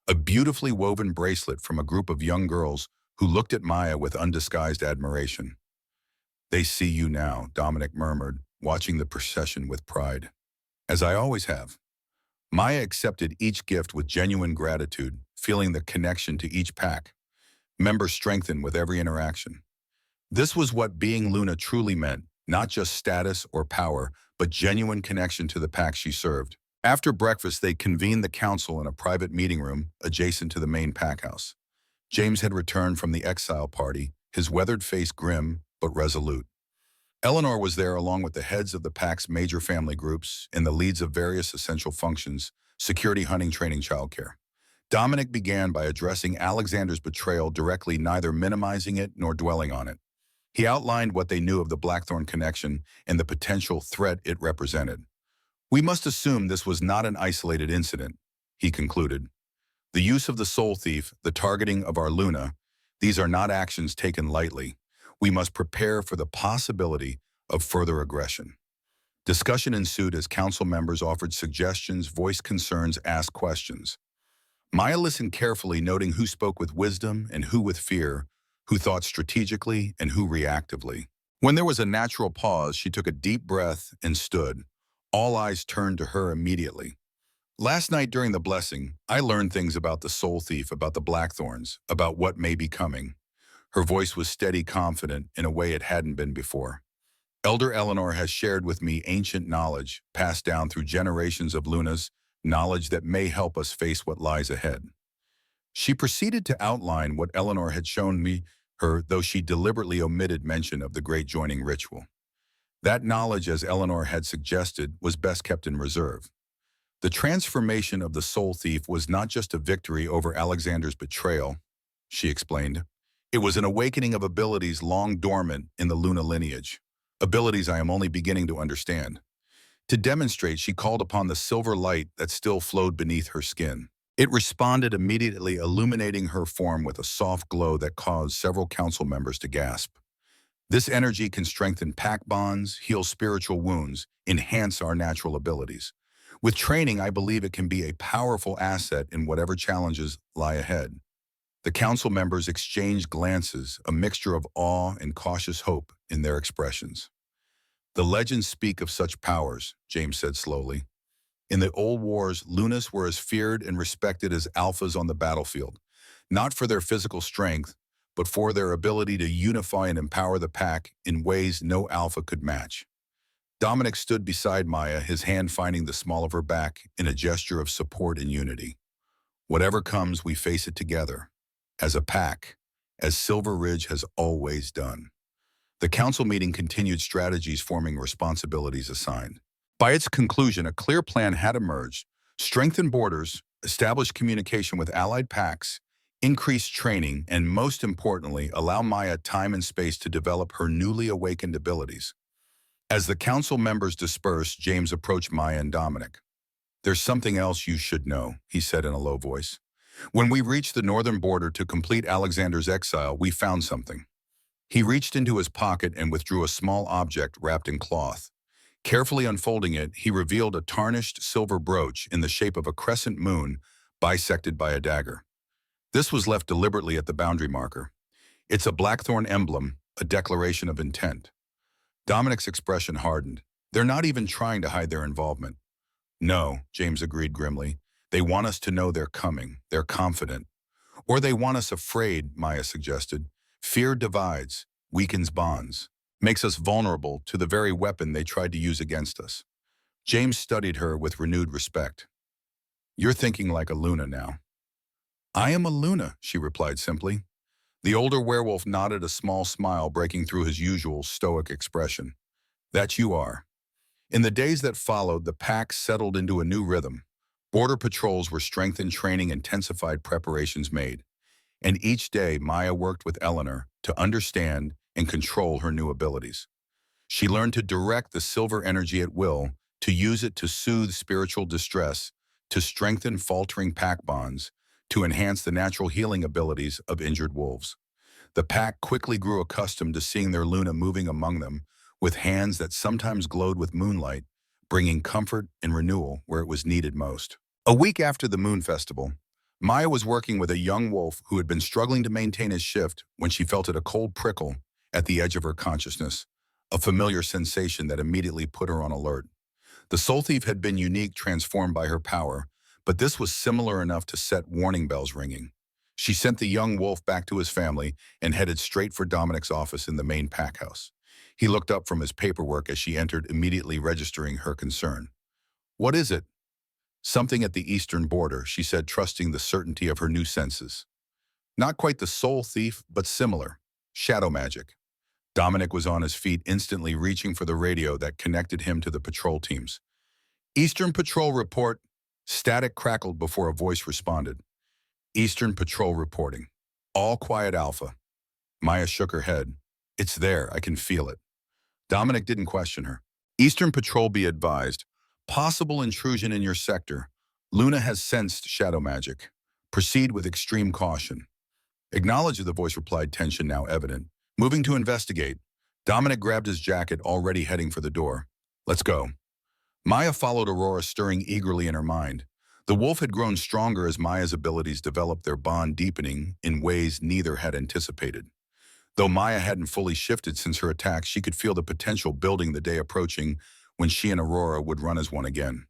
a beautifully woven bracelet from a group of young girls who looked at Maya with undisguised admiration. They see you now, Dominic murmured, watching the procession with pride. As I always have. Maya accepted each gift with genuine gratitude, feeling the connection to each pack. Members strengthened with every interaction. This was what being Luna truly meant, not just status or power, but genuine connection to the pack she served. After breakfast, they convened the council in a private meeting room adjacent to the main packhouse. James had returned from the exile party, his weathered face grim but resolute. Eleanor was there along with the heads of the pack's major family groups and the leads of various essential functions, security, hunting, training, childcare. Dominic began by addressing Alexander's betrayal directly, neither minimizing it nor dwelling on it. He outlined what they knew of the Blackthorn connection and the potential threat it represented. "We must assume this was not an isolated incident," he concluded. "The use of the soul thief, the targeting of our Luna, these are not actions taken lightly. We must prepare for the possibility of further aggression." Discussion ensued as council members offered suggestions, voiced concerns, asked questions. Maya listened carefully, noting who spoke with wisdom and who with fear, who thought strategically and who reactively. When there was a natural pause, she took a deep breath and stood. All eyes turned to her immediately. "Last night during the blessing, I learned things about the soul thief, about the Blackthorns, about what may be coming." Her voice was steady, confident, in a way it hadn't been before. "Elder Eleanor has shared with me ancient knowledge, passed down through generations of Lunas, knowledge that may help us face what lies ahead." She proceeded to outline what Eleanor had shown her, though she deliberately omitted mention of the great joining ritual. That knowledge, as Eleanor had suggested, was best kept in reserve. The transformation of the soul thief was not just a victory over Alexander's betrayal, she explained. It was an awakening of abilities long dormant in the Luna lineage, abilities I am only beginning to understand. To demonstrate, she called upon the silver light that still flowed beneath her skin. It responded immediately, illuminating her form with a soft glow that caused several council members to gasp. "This energy can strengthen pack bonds, heal spiritual wounds, enhance our natural abilities. With training, I believe it can be a powerful asset in whatever challenges lie ahead." The council members exchanged glances, a mixture of awe and cautious hope in their expressions. "The legends speak of such powers," James said slowly. "In the old wars, Lunas were as feared and respected as Alphas on the battlefield, not for their physical strength, but for their ability to unify and empower the pack in ways no Alpha could match." Dominic stood beside Maya, his hand finding the small of her back in a gesture of support and unity. "Whatever comes, we face it together, as a pack, as Silver Ridge has always done." The council meeting continued, strategies forming, responsibilities assigned. By its conclusion, a clear plan had emerged: strengthen borders, establish communication with allied packs, increase training, and most importantly, allow Maya time and space to develop her newly awakened abilities. As the council members dispersed, James approached Maya and Dominic. "There's something else you should know," he said in a low voice. "When we reached the northern border to complete Alexander's exile, we found something." He reached into his pocket and withdrew a small object wrapped in cloth. Carefully unfolding it, he revealed a tarnished silver brooch in the shape of a crescent moon bisected by a dagger. This was left deliberately at the boundary marker. "It's a Blackthorn emblem, a declaration of intent." Dominic's expression hardened. "They're not even trying to hide their involvement." "No," James agreed grimly. "They want us to know they're coming. They're confident. Or they want us afraid," Maya suggested. "Fear divides, weakens bonds, makes us vulnerable to the very weapon they tried to use against us." James studied her with renewed respect. "You're thinking like a Luna now." "I am a Luna," she replied simply. The older werewolf nodded, a small smile breaking through his usual stoic expression. "That you are." In the days that followed, the pack settled into a new rhythm. Border patrols were strengthened, training intensified, preparations made. And each day, Maya worked with Eleanor to understand and control her new abilities. She learned to direct the silver energy at will, to use it to soothe spiritual distress, to strengthen faltering pack bonds, to enhance the natural healing abilities of injured wolves. The pack quickly grew accustomed to seeing their Luna moving among them, with hands that sometimes glowed with moonlight, bringing comfort and renewal where it was needed most. A week after the Moon Festival, Maya was working with a young wolf who had been struggling to maintain his shift when she felt a cold prickle at the edge of her consciousness, a familiar sensation that immediately put her on alert. The soul thief had been unique, transformed by her power, but this was similar enough to set warning bells ringing. She sent the young wolf back to his family and headed straight for Dominic's office in the main pack house. He looked up from his paperwork as she entered, immediately registering her concern. "What is it?" Something at the eastern border, she said, trusting the certainty of her new senses. Not quite the soul thief, but similar. Shadow magic. Dominic was on his feet, instantly reaching for the radio that connected him to the patrol teams. Eastern Patrol report. Static crackled before a voice responded. Eastern Patrol reporting. All quiet, Alpha. Maya shook her head. It's there, I can feel it. Dominic didn't question her. Eastern Patrol, be advised. Possible intrusion in your sector. Luna has sensed shadow magic. Proceed with extreme caution. Acknowledged, the voice replied, tension now evident. Moving to investigate. Dominic grabbed his jacket, already heading for the door. Let's go. Maya followed Aurora, stirring eagerly in her mind. The wolf had grown stronger as Maya's abilities developed, their bond deepening in ways neither had anticipated. Though Maya hadn't fully shifted since her attack, she could feel the potential building, the day approaching when she and Aurora would run as one again.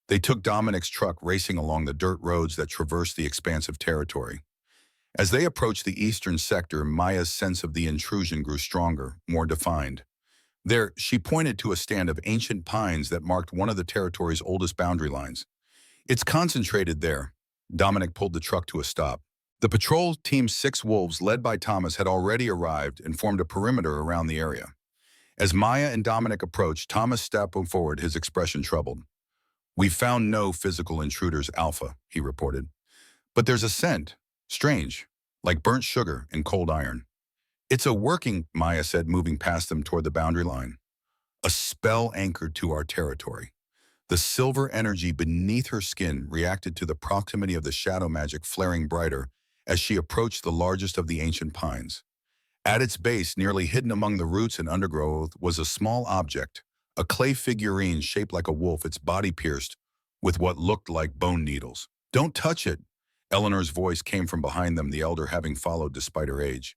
They took Dominic's truck, racing along the dirt roads that traversed the expansive territory. As they approached the eastern sector, Maya's sense of the intrusion grew stronger, more defined. There, she pointed to a stand of ancient pines that marked one of the territory's oldest boundary lines. It's concentrated there. Dominic pulled the truck to a stop. The patrol team's 6 wolves, led by Thomas, had already arrived and formed a perimeter around the area. As Maya and Dominic approached, Thomas stepped forward, his expression troubled. We found no physical intruders, Alpha, he reported. But there's a scent. Strange. Like burnt sugar and cold iron. It's a working, Maya said, moving past them toward the boundary line. A spell anchored to our territory. The silver energy beneath her skin reacted to the proximity of the shadow magic, flaring brighter as she approached the largest of the ancient pines. At its base, nearly hidden among the roots and undergrowth, was a small object, a clay figurine shaped like a wolf, its body pierced with what looked like bone needles. Don't touch it. Eleanor's voice came from behind them, the elder having followed despite her age.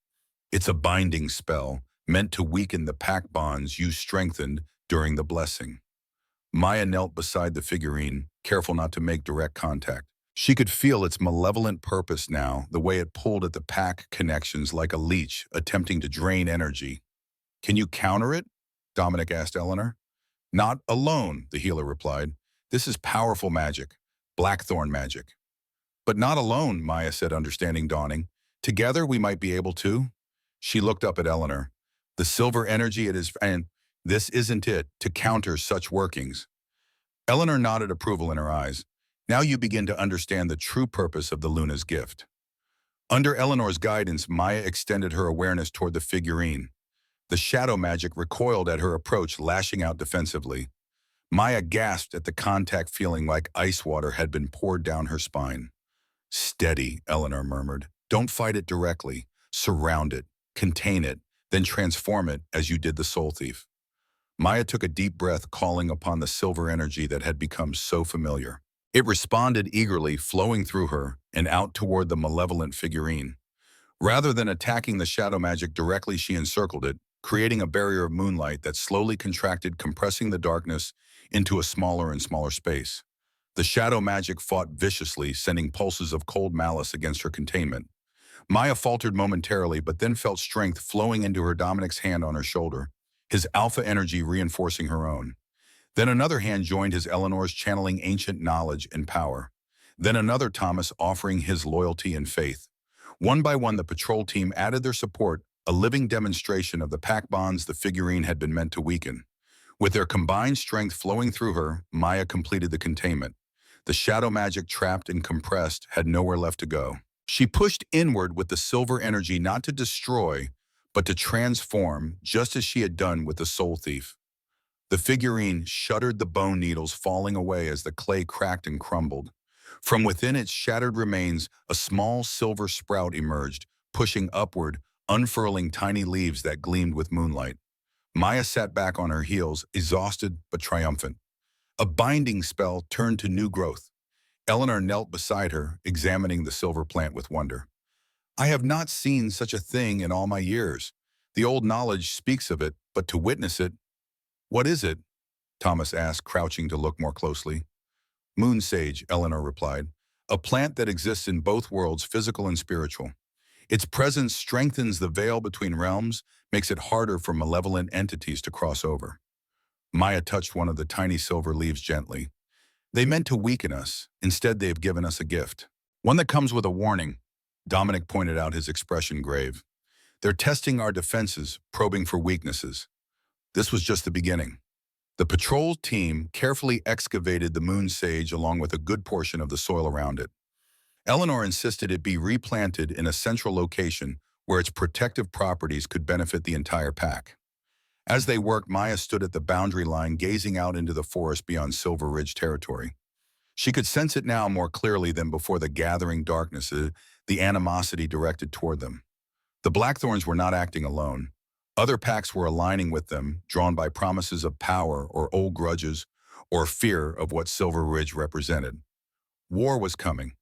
It's a binding spell, meant to weaken the pack bonds you strengthened during the blessing. Maya knelt beside the figurine, careful not to make direct contact. She could feel its malevolent purpose now, the way it pulled at the pack connections like a leech, attempting to drain energy. Can you counter it? Dominic asked Eleanor. Not alone, the healer replied. This is powerful magic, blackthorn magic. But not alone, Maya said, understanding dawning. Together we might be able to. She looked up at Eleanor. The silver energy it is, and this isn't it, to counter such workings. Eleanor nodded approval in her eyes. Now you begin to understand the true purpose of the Luna's gift. Under Eleanor's guidance, Maya extended her awareness toward the figurine. The shadow magic recoiled at her approach, lashing out defensively. Maya gasped at the contact, feeling like ice water had been poured down her spine. Steady, Eleanor murmured. Don't fight it directly. Surround it, contain it, then transform it as you did the soul thief. Maya took a deep breath, calling upon the silver energy that had become so familiar. It responded eagerly, flowing through her and out toward the malevolent figurine. Rather than attacking the shadow magic directly, she encircled it, creating a barrier of moonlight that slowly contracted, compressing the darkness into a smaller and smaller space. The shadow magic fought viciously, sending pulses of cold malice against her containment. Maya faltered momentarily, but then felt strength flowing into her, Dominic's hand on her shoulder, his alpha energy reinforcing her own. Then another hand joined his, Eleanor's, channeling ancient knowledge and power. Then another, Thomas, offering his loyalty and faith. One by one, the patrol team added their support, a living demonstration of the pack bonds the figurine had been meant to weaken. With their combined strength flowing through her, Maya completed the containment. The shadow magic, trapped and compressed, had nowhere left to go. She pushed inward with the silver energy, not to destroy, but to transform, just as she had done with the soul thief. The figurine shuddered, the bone needles falling away as the clay cracked and crumbled. From within its shattered remains, a small silver sprout emerged, pushing upward, unfurling tiny leaves that gleamed with moonlight. Maya sat back on her heels, exhausted but triumphant. A binding spell turned to new growth. Eleanor knelt beside her, examining the silver plant with wonder. I have not seen such a thing in all my years. The old knowledge speaks of it, but to witness it— What is it? Thomas asked, crouching to look more closely. Moon sage, Eleanor replied. A plant that exists in both worlds, physical and spiritual. Its presence strengthens the veil between realms, makes it harder for malevolent entities to cross over. Maya touched one of the tiny silver leaves gently. They meant to weaken us. Instead, they have given us a gift. One that comes with a warning. Dominic pointed out, his expression grave. They're testing our defenses, probing for weaknesses. This was just the beginning. The patrol team carefully excavated the moon sage along with a good portion of the soil around it. Eleanor insisted it be replanted in a central location where its protective properties could benefit the entire pack. As they worked, Maya stood at the boundary line, gazing out into the forest beyond Silver Ridge territory. She could sense it now more clearly than before, the gathering darkness, the animosity directed toward them. The Blackthorns were not acting alone. Other packs were aligning with them, drawn by promises of power or old grudges or fear of what Silver Ridge represented. War was coming.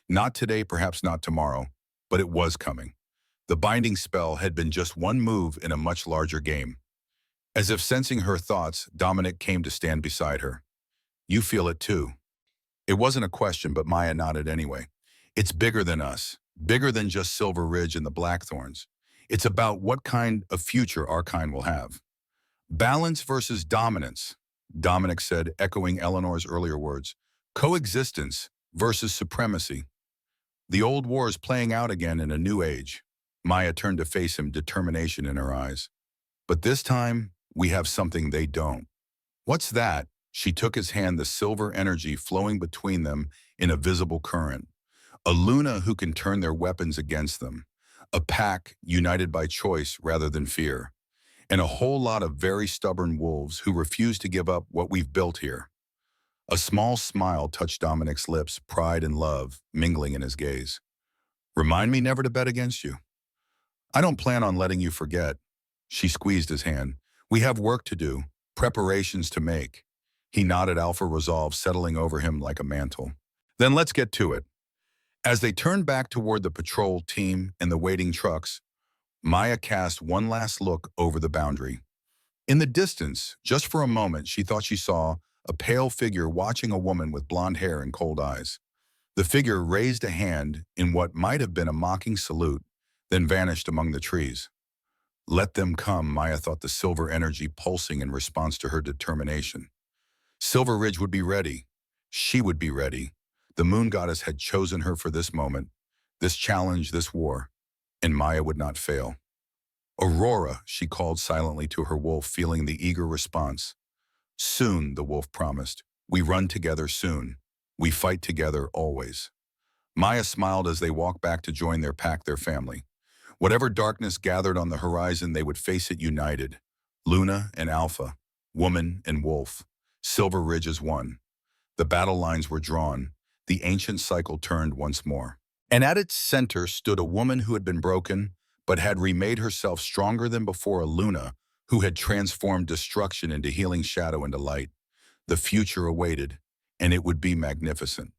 Not today, perhaps not tomorrow, but it was coming. The binding spell had been just one move in a much larger game. As if sensing her thoughts, Dominic came to stand beside her. You feel it too. It wasn't a question, but Maya nodded anyway. It's bigger than us, bigger than just Silver Ridge and the Blackthorns. It's about what kind of future our kind will have. Balance versus dominance, Dominic said, echoing Eleanor's earlier words. Coexistence versus supremacy. The old war is playing out again in a new age. Maya turned to face him, determination in her eyes. But this time, we have something they don't. What's that? She took his hand, the silver energy flowing between them in a visible current. A Luna who can turn their weapons against them. A pack united by choice rather than fear. And a whole lot of very stubborn wolves who refuse to give up what we've built here. A small smile touched Dominic's lips, pride and love mingling in his gaze. Remind me never to bet against you. I don't plan on letting you forget. She squeezed his hand. We have work to do, preparations to make. He nodded, alpha resolve settling over him like a mantle. Then let's get to it. As they turned back toward the patrol team and the waiting trucks, Maya cast one last look over the boundary. In the distance, just for a moment, she thought she saw a pale figure watching a woman with blonde hair and cold eyes. The figure raised a hand in what might have been a mocking salute, then vanished among the trees. Let them come, Maya thought, the silver energy pulsing in response to her determination. Silver Ridge would be ready. She would be ready. The moon goddess had chosen her for this moment, this challenge, this war, and Maya would not fail. Aurora, she called silently to her wolf, feeling the eager response. Soon, the wolf promised. We run together soon. We fight together always. Maya smiled as they walked back to join their pack, their family. Whatever darkness gathered on the horizon, they would face it united. Luna and Alpha, woman and wolf. Silver Ridge as one. The battle lines were drawn. The ancient cycle turned once more. And at its center stood a woman who had been broken, but had remade herself stronger than before, a Luna who had transformed destruction into healing, shadow into light. The future awaited, and it would be magnificent.